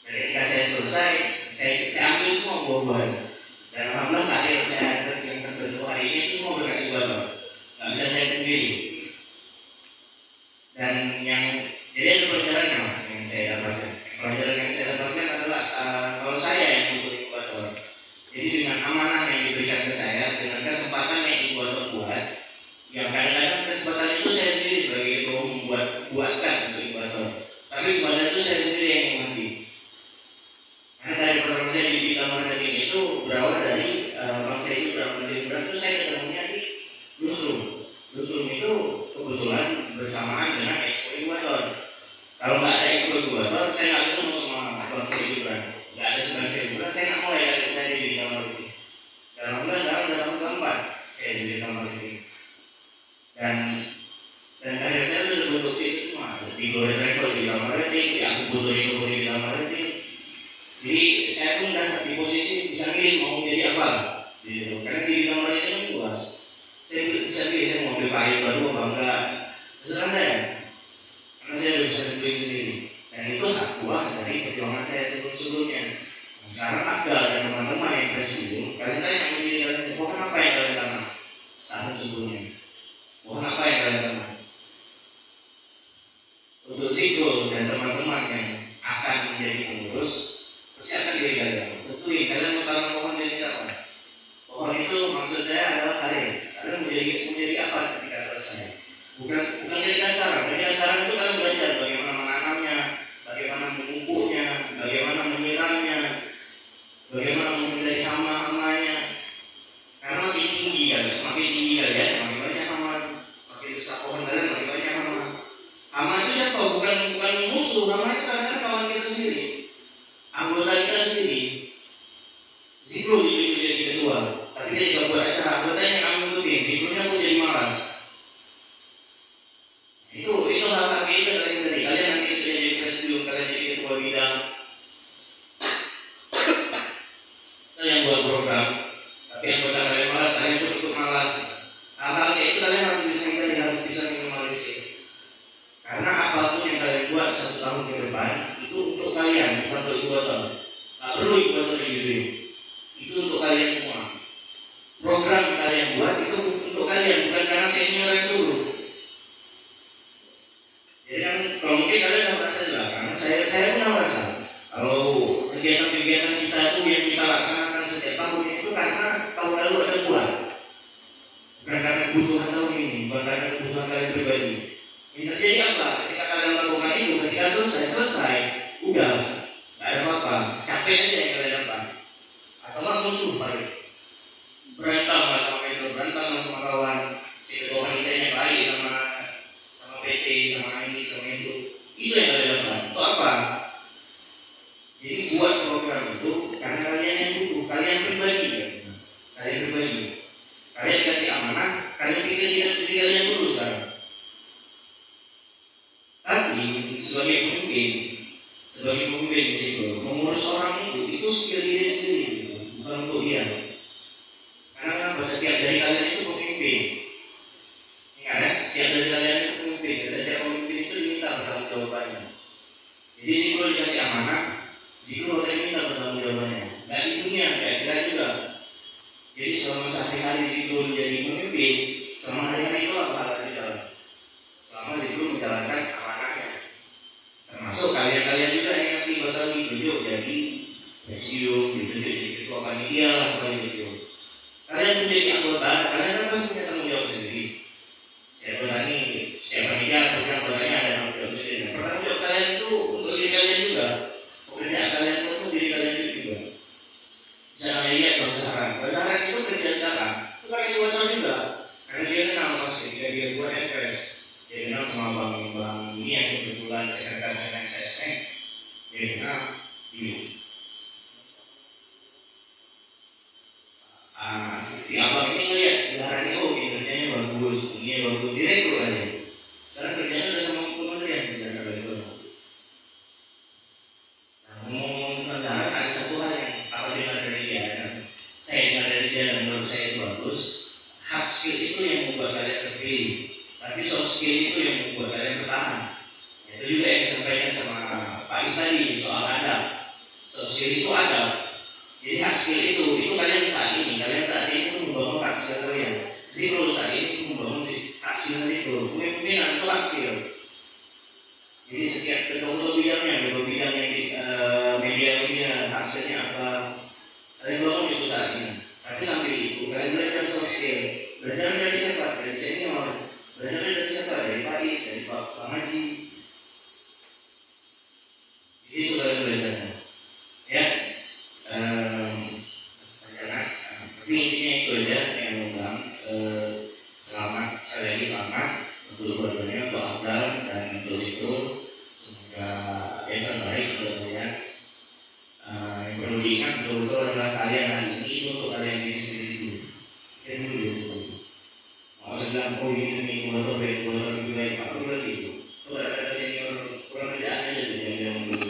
Dan ketika saya selesai, saya ambil semua buah-buahan. Dan alhamdulillah karir saya yang terbentuk hari ini itu semua berkat inkubator. Gak bisa saya sendiri. Dan yang jadi ada pelajaran yang saya dapatkan. Pelajaran yang saya dapatkan adalah kalau saya yang butuh inkubator. Jadi dengan amanah yang diberikan ke saya, dengan kesempatan yang inkubator buat, yang kadang-kadang kesempatan itu saya sendiri sebagai ketua buatkan untuk inkubator. Tapi sebenarnya itu saya sendiri yang mengerti. Karena dari program saya di Bidang Marketing itu berawal dari bangsa itu itu saya ketemunya di Lusrum. Lusrum itu kebetulan bersamaan dengan Expo Inkubator. Kalau nggak ada Expo Inkubator, saya nggak ketemu sama bangsa Inkubator. Nggak ada bangsa Inkubator, saya nggak mulai dari saya di Bidang Marketing. Dan alhamdulillah sekarang udah tahun keempat saya di Bidang Marketing. Dan akhirnya saya sudah bentuk situ semua. Di Glory Travel di Bidang Marketing, di Aku Butuh Itu di Bidang Marketing. Jadi saya pun udah di posisi bisa milih mau jadi apa. Gitu. Karena di Bidang Marketing kan luas. Saya bisa pilih saya mau ambil payung baru apa enggak. Terserah saya. Karena saya udah bisa pilih sendiri. Dan itu hak buah dari perjuangan saya sebelum-sebelumnya. Nah, sekarang Abdal dan teman-teman yang presidium, kalian tanya sama diri kalian, bukan apa yang kalian tanam setahun sebelumnya? Bukan apa yang kalian tanam? Untuk Zikul dan teman-teman yang akan menjadi pengurus, persiapkan diri kalian. Tentuin kalian mau tanam pohon jadi apa? Pohon itu maksud saya adalah karir. Kalian menjadi apa ketika selesai? Bukan ketika sekarang. Ketika sekarang itu kalian belajar bagaimana menanamnya, bagaimana memupuknya, bagaimana menyiramnya, bagaimana memilih hama-hamanya. Karena makin tinggi kalian, makin banyak hama, makin besar pohon kalian, makin banyak hama. Hama itu siapa? Bukan musuh. Hama itu kadang-kadang kawan kita sendiri, anggota kita sendiri. Zikul jadi ketua, tapi ketika buat acara anggotanya kami ikutin, zikulnya pun jadi malas. Itu hal-hal kita dari kalian nanti ketika jadi presidium, kalian jadi ketua bidang, kalian buat program, tapi anggota kalian malas, kalian pun ikut malas. Hal-hal kayak itu kalian harus bisa minimalisir. Karena apapun yang kalian buat 1 tahun ke depan itu untuk kalian, bukan untuk inkubator. Tak perlu inkubator digituin. Itu untuk kalian semua. Program yang kalian buat itu untuk kalian, bukan karena senior yang suruh. Jadi kan kalau mungkin kalian nggak merasa juga, karena saya pun nggak merasa. Kalau kegiatan-kegiatan kita itu yang kita laksanakan setiap tahun itu karena tahun lalu ada buat. Bukan karena kebutuhan tahun ini, bukan karena kebutuhan kalian pribadi. Yang terjadi apa? Ketika kalian melakukan itu, ketika selesai, udah nggak ada apa-apa, capek aja yang kalian dapat. Atau musuh hari berantem sama vendor, berantem sama kawan, si ketua panitianya baik sama PT, sama ini, sama itu yang kalian dapat. Itu apa? Jadi buat program itu karena kalian yang butuh, kalian pribadi ya. Kalian pribadi. Kalian dikasih amanah, kalian pikir diri kalian dulu sekarang. Tapi sebagai pemimpin di situ, mengurus orang itu skill diri sendiri, bukan untuk dia. Karena setiap dari kalian itu pemimpin. Ingat kan? Setiap dari kalian itu pemimpin. Dan setiap pemimpin itu diminta bertanggung jawabannya. Jadi Zikro dikasih amanah, Zikro diminta bertanggung jawabannya. Dan ibunya kayak kita juga. Jadi selama sehari-hari Zikro menjadi pemimpin, selama hari-hari itu apa hal di dalam? Selama Zikro menjalankan amanahnya. Termasuk kalian-kalian juga yang nanti bakal ditunjuk jadi presidium, ditunjuk jadi ketua panitia lah, presidium. Kalian menjadi anggota, kalian kan pasti punya tanggung jawab sendiri. Setiap panitia pasti anggotanya ada tanggung jawab sendiri. Nah, tanggung jawab kalian itu untuk diri kalian juga. Pekerjaan kalian itu untuk diri kalian juga. Jangan lihat bersaharan itu kerja sekarang, itu kan yang buat juga. Karena dia kenal pasti ketika dia buat MPS. Dia kenal sama bang ini yang kebetulan sekretaris SSN. Dia kenal ini. Si abang ini ngeliat jalannya, oh ini kerjanya bagus, ini bagus, direkrut aja. Sekarang kerjanya udah sama kementerian kerjaan itu. Nah, ngomong tentang ada satu hal yang apa dengar dari dia, kan? Saya dengar dari dia dan menurut saya itu bagus. Hard skill itu yang membuat kalian terpilih, tapi soft skill itu yang membuat kalian bertahan. Itu juga yang disampaikan sama Pak Isadi soal adab. Soft skill itu adab. Jadi hard skill itu kalian saat ini itu membangun hard skill kalian. Zikro saat ini membangun hard skill Zikro. Pemimpinan itu hard skill. Jadi setiap ketua bidangnya media hard skillnya apa, kalian bangun itu saat ini. Tapi sambil itu kalian belajar soft skill. Belajar dari siapa? Dari senior. Belajar dari siapa? Dari Pak Is, dari Pak Haji. Di situ kalian belajarnya. Ya. Tapi intinya itu aja yang bilang selamat, sekali lagi selamat untuk keluarganya, untuk Abdal dan untuk Zikro. Semoga yang terbaik untuk kalian. Yang perlu diingat betul-betul adalah kalian hari ini itu untuk kalian diri sendiri dulu. Kalian dulu. Mau sedang ini keluarga lebih baik, apa perlu lagi itu? Kalau ada senior kurang kerjaan aja jadi yang dulu.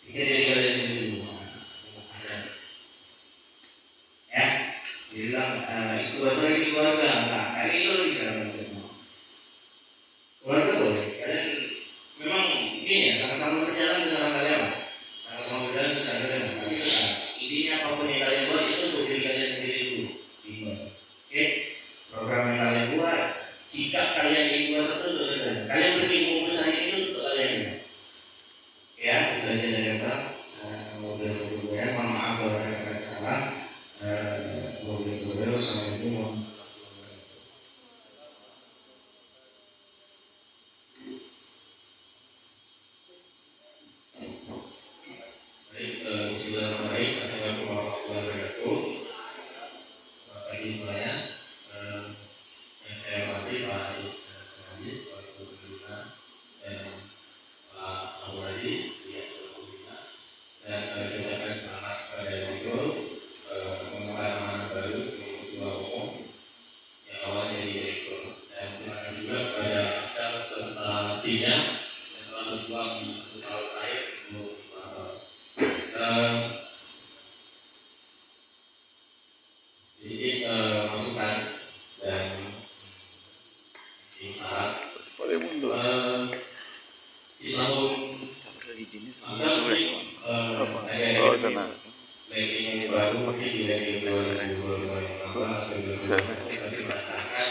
Pikir dari kalian sendiri dulu. Ya, bilang itu keluarga. Nah, kali itu bisa keluarga boleh. Kalian memang ini ya sama-sama berjalan bersama kalian lah. Sama-sama berjalan bersama kalian. Tapi intinya apapun yang kalian buat itu untuk diri kalian sendiri dulu. Oke, program yang kalian buat, sikap kalian yang buat itu untuk kalian. Kalian berminggu besar itu untuk kalian. Ya, itu aja dari apa? Mohon maaf kalau ada kesalahan. Assalamualaikum. Bismillahirrahmanirrahim. Assalamualaikum warahmatullahi wabarakatuh. Selamat pagi semuanya. Yang saya hormati Pak Haris Haji, Pak Sultan dan Pak Abu Hadi, dan ucapkan selamat pada Zikro mengemban amanah baru sebagai ketua umum yang awalnya jadi direktur. Dan terima kasih juga kepada Abdal serta timnya yang telah berjuang di 1 tahun terakhir untuk sedikit masukan dan saran. Di tahun ranking baru mungkin di ranking 2025 atau 2026 merasakan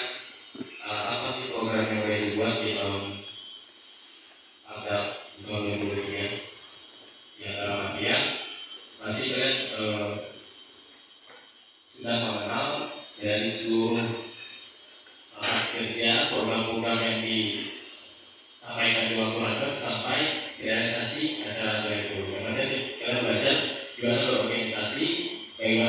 apa sih program yang boleh dibuat di tahun di tahun 2023 yang dalam artian pasti kalian sudah mengenal dari seluruh kerja program-program yang disampaikan di waktu raker sampai realisasi acara itu. Karena kalian belajar gimana berorganisasi, bagaimana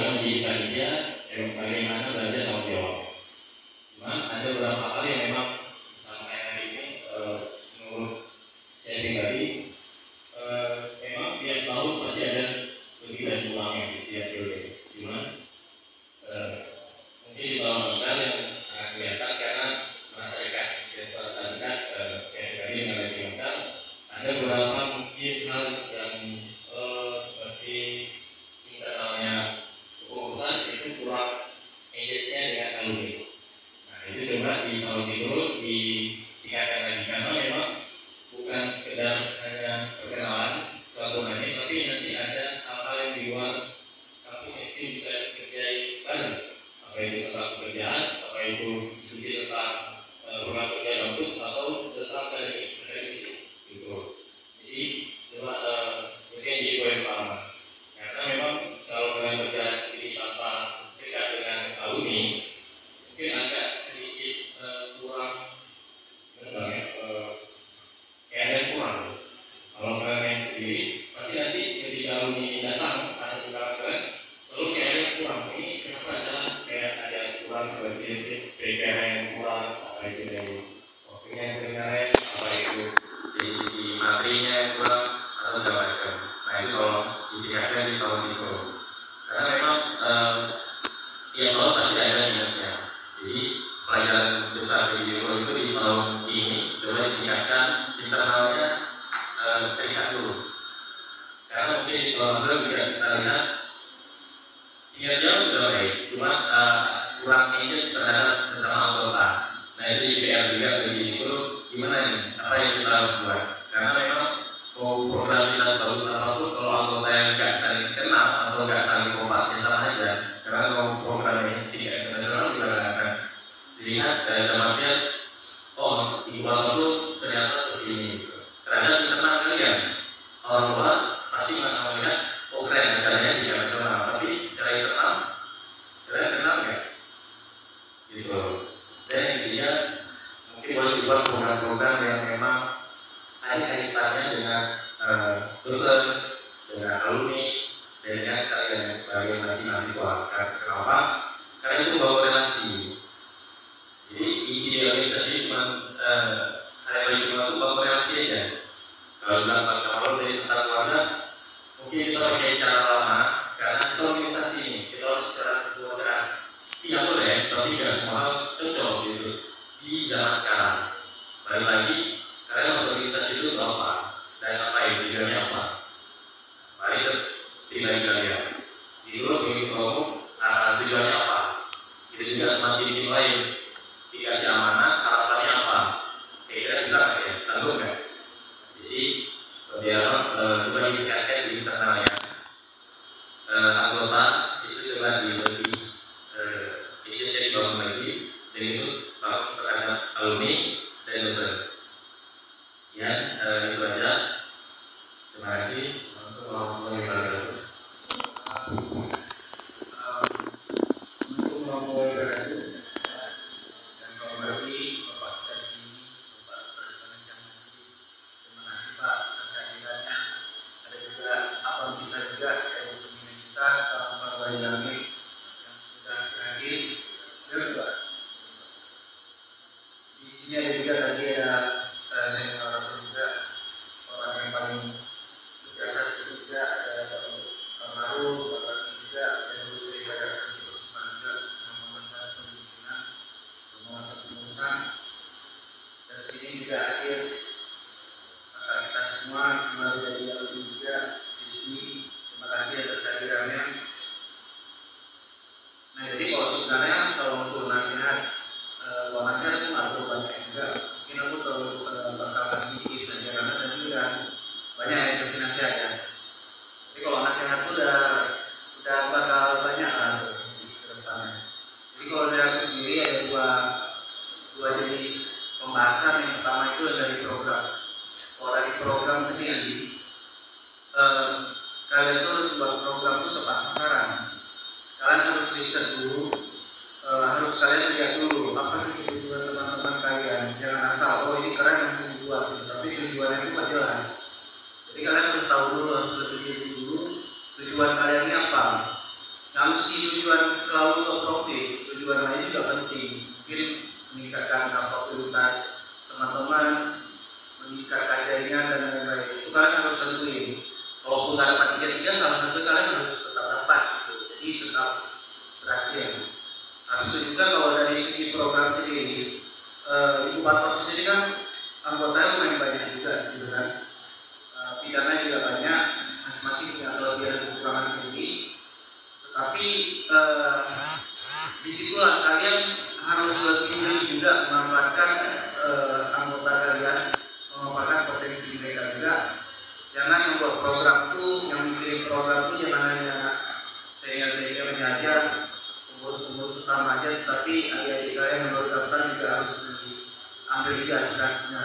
mungkin bisa dikerjain bareng, apa itu tentang pekerjaan, apa itu diskusi tentang program kerja kampus atau tentang akademisi gitu. Jadi coba mungkin jadi poin pertama, karena memang kalau kalian berjalan sendiri tanpa dekat dengan alumni mungkin agak sedikit kurang kayak kurang. Kalau kalian main sendiri pasti nanti ketika alumni datang ada sekarang kalian selalu kayak kurang, ini kenapa kayak ada kurang seperti PKN yang kurang, apa itu dari waktunya sebenarnya, apa itu dari segi materinya yang kurang atau segala macam. Nah itu kalau ditingkatkan di tahun itu, karena memang tiap tahun pasti ada minusnya. Jadi pelajaran besar di Euro itu di tahun ini coba ditingkatkan internalnya, terikat dulu. Karena mungkin di tahun lalu tidak kita lihat kinerja sudah baik, cuma kurang engage terhadap sesama anggota. Nah itu di PR juga bagi itu gimana nih, apa yang kita harus buat? Karena memang mau program kita bagus apapun kalau anggota yang nggak saling kenal atau nggak saling kompak ya sama aja. Karena kalau program ini tidak internasional juga akan dilihat dari tempatnya, oh inkubator itu ternyata seperti ini. Terhadap internal kalian, orang luar pasti akan melihat, oh keren misalnya tidak nasional, tapi secara internal kalian kenal nggak? Gitu. Dan intinya mungkin boleh dibuat program-program yang memang ada kaitannya dengan dosen, dengan alumni, dan dengan kalian sebagai mahasiswa. Kenapa? Karena itu bawa relasi. Jadi idealisasi cuma idealisasi itu bawa relasi aja. Kalau bilang kalau dari tentang keluarga, mungkin kita pakai cara lama karena kita organisasi ini, kita harus secara keluarga. Iya boleh, tapi tidak semua cocok gitu di zaman sekarang. Balik lagi, kalian masuk organisasi itu apa? Dan apa itu tujuannya apa? Mari pribadi kalian. Jadi dulu bagi kelompok tujuannya apa? Itu juga semakin tim lain dikasih amanah, harapannya apa? Kira-kira bisa nggak ya? Sanggup nggak? Jadi biar coba ditingkatkan di internalnya. Anggota itu coba dibagi, jadi saya dibangun lagi, dan itu terhadap alumni dan dosen. Ya, itu aja. Terima kasih. Untuk warahmatullahi wabarakatuh. Untuk warahmatullahi wabarakatuh. Dan kalau bagi Bapak kita di sini, Bapak Presiden yang hadir, terima kasih Pak atas kehadirannya. Ada juga abang kita juga, saya pimpinan kita, Pak Wajami yang sudah hadir. Juga di sini ada juga tadi ada senior juga orang yang paling berjasa juga ada Pak Maru, Bapak juga yang lulus dari Badan Kesehatan juga sama masa pemimpinan, sama masa pengurusan. Dan sini juga hadir kita semua kembali dari alumni juga di sini. Terima kasih atas kehadirannya. Nah jadi kalau sebenarnya kalau untuk nasihat, kalau nasihat itu nggak perlu banyak juga. Mungkin aku bakal kasih tips saja karena tadi udah banyak yang kasih nasihat ya. Jadi kalau nasihat itu udah bakal banyak lah di depannya. Jadi kalau dari aku sendiri ada dua jenis pembahasan. Yang pertama itu dari program. Kalau dari program sendiri, kalian tuh harus buat program itu tepat sasaran. Kalian harus riset dulu, harus kalian lihat dulu apa sih tujuan teman-teman kalian. Jangan asal oh ini keren langsung dibuat, tapi tujuannya itu nggak jelas. Jadi kalian harus tahu dulu, harus lebih dulu tujuan kalian ini apa. Jangan si tujuan selalu untuk profit, tujuan lain juga penting. Mungkin meningkatkan kapabilitas teman-teman, meningkatkan jaringan dan lain-lain. Itu kalian harus tentuin. Kalaupun nggak dapat 3-3, salah satu kalian harus tetap dapat. Jadi tetap berhasil. Harus juga kalau dari segi program sendiri, inkubator sendiri kan anggotanya lumayan banyak juga, gitu kan. Bidangnya juga banyak, masing-masing punya kelebihan dan kekurangan sendiri. Tetapi disitulah kalian harus lebih juga memanfaatkan anggota kalian, memanfaatkan potensi mereka juga. Jangan membuat program itu, yang bikin program itu jangan hanya sehingga ini aja pengurus utama aja, tapi adik-adik kalian yang baru daftar juga harus diambil juga aspirasinya.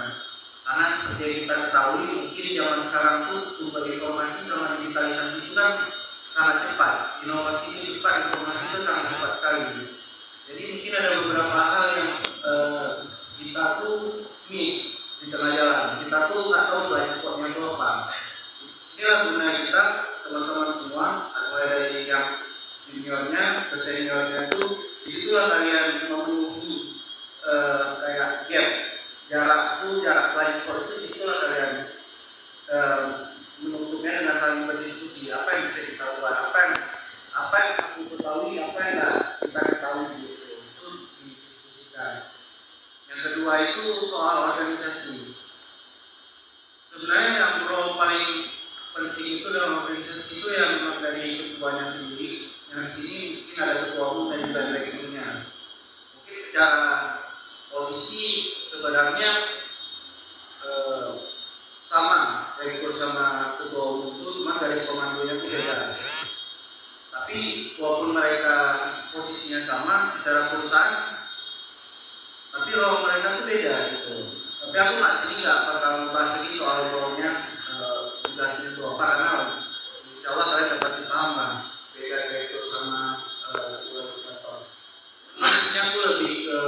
Karena seperti yang kita ketahui, mungkin zaman sekarang tuh sumber informasi sama digitalisasi itu kan sangat cepat, inovasi itu cepat, informasi itu sangat cepat sekali. Jadi mungkin ada beberapa hal yang kita tuh miss di tengah jalan, kita tuh nggak tahu blind spotnya itu apa. Inilah guna kita teman-teman semua, mulai dari yang juniornya ke seniornya itu, disitulah kalian memenuhi kayak gap jarak blind spot itu, disitulah kalian menutupnya dengan saling berdiskusi apa yang bisa kita buat, apa yang aku ketahui, apa yang nggak kita ketahui gitu, itu didiskusikan. Yang kedua itu soal organisasi. Sebenarnya yang role paling penting itu dalam organisasi itu yang memang dari ketuanya sendiri. Yang di sini mungkin ada ketua umum dan juga direkturnya. Mungkin secara posisi sebenarnya sama, direktur sama ketua umum itu cuma garis komandonya itu beda. Tapi walaupun mereka posisinya sama secara perusahaan, tapi role mereka itu beda gitu. Tapi aku nggak bakal membahas lagi soal role-nya tugasnya itu apa, karena insya Allah kalian pasti paham lah beda direktur sama koordinator. Maksudnya aku lebih ke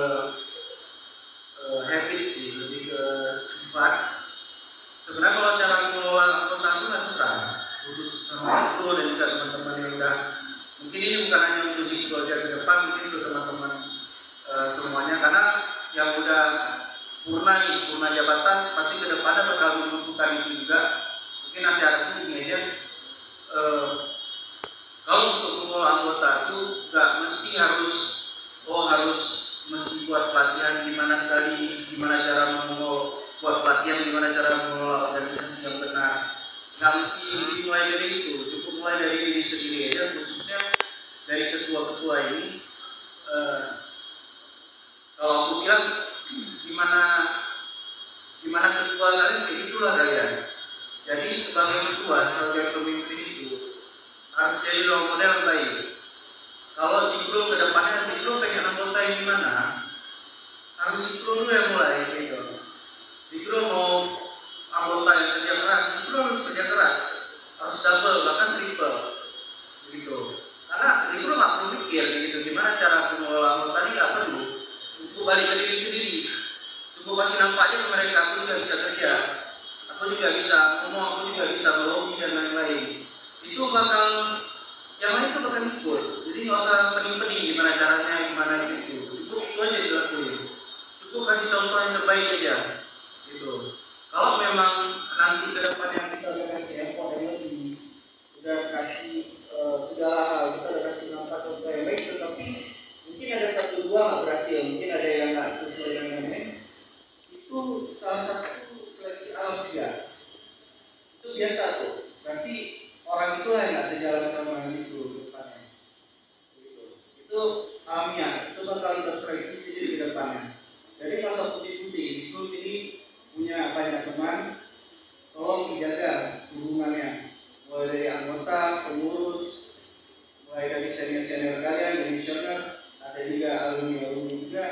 habit sih, lebih ke sifat. Sebenarnya kalau cara mengelola anggota itu nggak susah, khusus sama aku dan juga teman-teman yang udah, mungkin ini bukan hanya untuk di project ke depan, mungkin untuk teman-teman semuanya, karena yang udah purna jabatan pasti ke depannya bakal membutuhkan itu juga. Mungkin nasihatku ini aja, kalau untuk mengelola anggota itu nggak mesti harus mesti buat pelatihan gimana cara buat pelatihan gimana cara mengelola organisasi yang benar. Nggak mesti dimulai dari itu, cukup mulai dari diri sendiri aja, khususnya dari ketua-ketua ini. Kalau aku bilang gimana ketua kalian, kayak itulah kalian. Jadi sebagai ketua, sebagai pemimpin itu harus jadi role model yang baik. Kalau Zikro ke depannya, Zikro pengen anggota yang gimana, harus Zikro dulu yang mulai gitu. Zikro mau anggota yang kerja keras, Zikro harus kerja keras, harus double bahkan triple gitu. Karena Zikro nggak perlu mikir gitu gimana cara mengelola anggota ini, nggak perlu. Untuk balik ke diri sendiri, cukup kasih nampak aja ke mereka, aku juga bisa kerja, aku juga bisa ngomong, aku juga bisa melobi dan lain-lain. Itu bakal, yang lain itu bakal ikut. Jadi nggak usah pening-pening gimana caranya, gimana gitu. Cukup itu aja dilakuin. Cukup kasih contoh yang terbaik aja, gitu. Kalau memang nanti ke depan yang kita udah kasih effort yang lebih, udah kasih segala hal, kita udah kasih nampak contoh yang baik, tetapi mungkin ada 1-2 nggak berhasil, mungkin ada yang nggak sesuai dengan ini. Itu salah satu seleksi alam juga. Itu biasa tuh. Berarti orang itulah yang nggak sejalan sama itu depannya. Itu alamiah. Itu bakal terseleksi sendiri ke depannya. Jadi nggak usah pusing-pusing. Itu sini punya banyak teman. Tolong dijaga hubungannya. Mulai dari anggota, pengurus, mulai dari senior-senior kalian, komisioner. Ada juga alumni juga,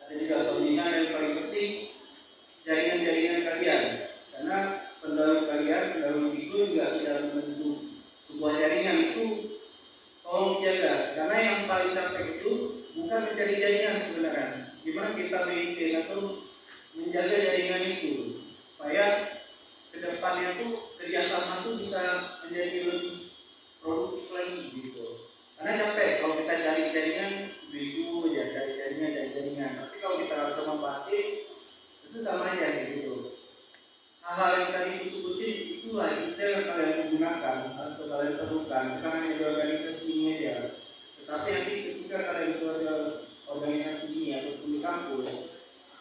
ada juga pembinaan yang paling penting jaringan-jaringan kalian, karena pendahulu itu juga sudah membentuk sebuah jaringan. Itu tolong jaga, karena yang paling capek itu bukan mencari jaringan sebenarnya, gimana kita maintain atau menjaga jaringan itu supaya kedepannya tuh kerjasama tuh bisa menjadi lebih produktif lagi gitu. Karena capek kalau kita cari jaringan itu aja, cari jaringan. Tapi kalau kita harus memanfaatkan itu sama aja gitu. Hal-hal yang tadi disebutin itulah detail yang kalian gunakan atau kalian perlukan, bukan hanya di organisasi ini aja. Tetapi nanti ketika kalian keluar organisasi ini ataupun di kampus,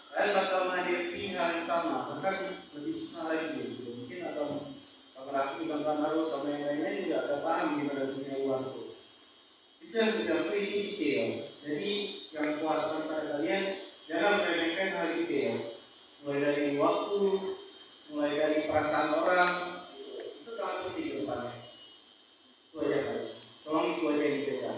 kalian bakal menghadapi hal yang sama, bahkan lebih susah lagi gitu. Mungkin atau laki-laki Bang Maru sama yang lainnya juga ada paham gimana dunia luar itu. Itu yang bergantung ini detail. Jadi yang kuatkan pada kalian jangan meremehkan hal detail. Mulai dari waktu, mulai dari perasaan orang, itu sangat penting ke depannya. Itu aja kan. Tolong itu aja yang dijaga.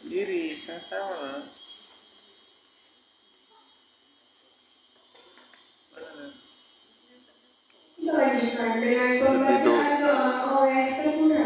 Diri, sama-sama. Kita lanjutkan dengan pembacaan doa oleh Pengguna.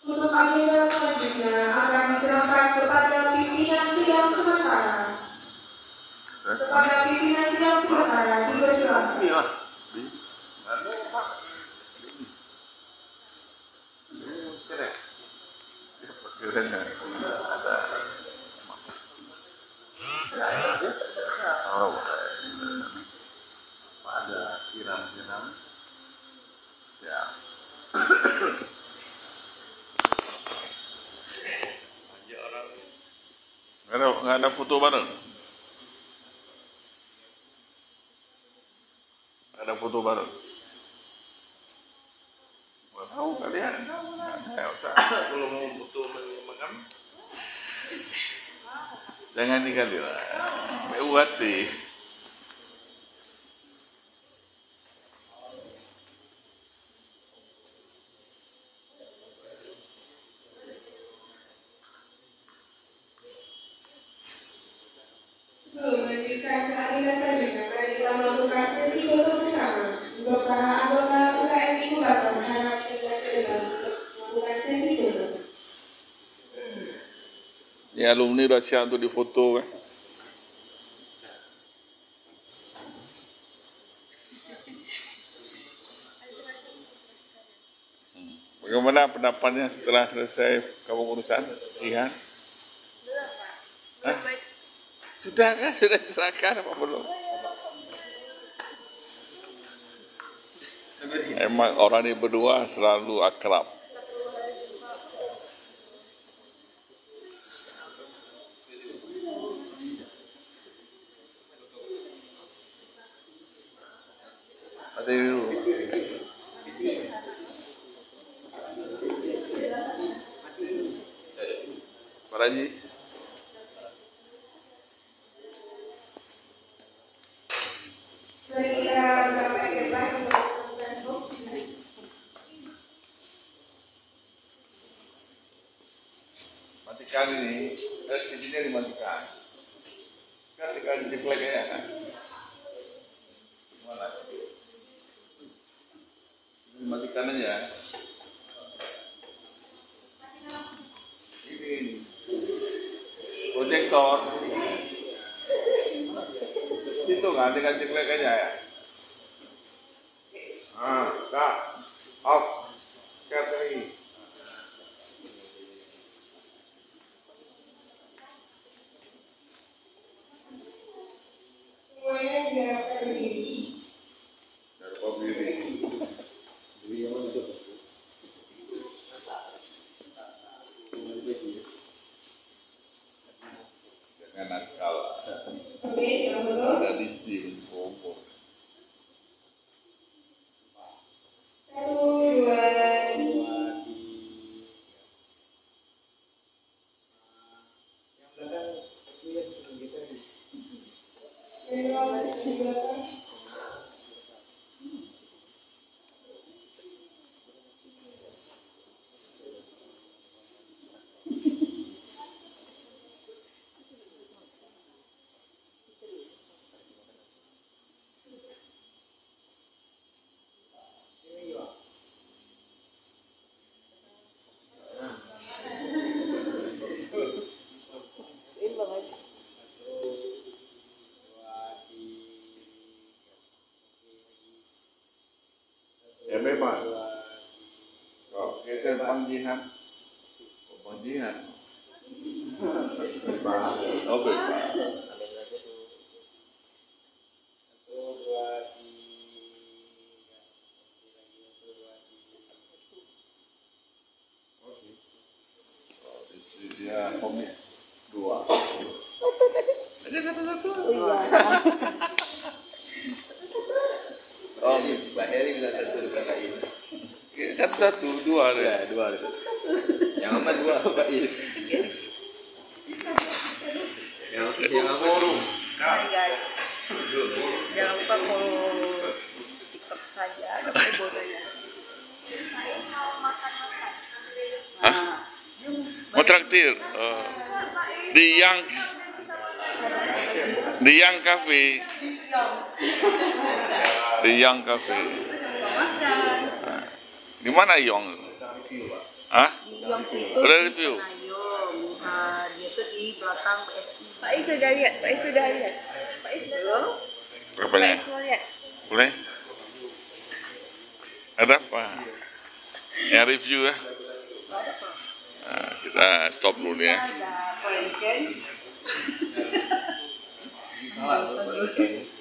Untuk agenda selanjutnya akan diserahkan kepada pimpinan sidang sementara. Kepada pimpinan sidang sementara dipersilakan. Ada siram-siram. Ya. Nggak ada foto bareng. Nggak ada foto bareng. Nggak tahu kalian. Nggak usah. Kalau mau foto mengaman, jangan dikali lah. Mewati. Sebelum melanjutkan ke agenda selanjutnya, mari kita melakukan sesi foto bersama untuk para anggota UKM Inkubator berharap segera ke depan untuk melakukan sesi foto. Ini alumni udah siap untuk difoto kan. Bagaimana pendapatnya setelah selesai kepengurusan Jihan? Hah? Sudah kan? Sudah diserahkan apa belum? Emang orang ini berdua selalu akrab. Aduh. Pak Haji. Matikan ini, LCD-nya dimatikan. Kan tinggal dijeplek ya kan. Gimana? Dimatikan aja. Ini proyektor. Itu kan tinggal jeplek aja ya. Kak, off, Catherine. Semuanya diharapkan berdiri. Jangan nakal. Oke, yang betul. Ada di Steven Kompor. 1, 2, 3. Yang belakang itu yang sedang geser. Yang di belakang. Ya bebas. Kalau geser panggilan, panggilan. Oh bebas. Dia komik 2. Ada satu-satu. Oh, Mbak Heri bisa satu dekat lain. Satu-satu, 2 ada. Ya, 2 ada. Yang aman 2 Mbak Is. Yang Forum. Hai guys. Jangan lupa follow TikTok saya, ada bodohnya. Mau traktir. Di Yang Cafe. Di Yang Cafe. Di mana Yong? Hah? Yang situ Udah review. Dia tuh di belakang PSI. Pak Is sudah lihat, Pak Is sudah lihat. Pak Is Belum? Pak Apanya? Is mau lihat. Boleh? Ada apa? Yang review ya? Nah, kita stop dulu ya. Ada Koenken. salah.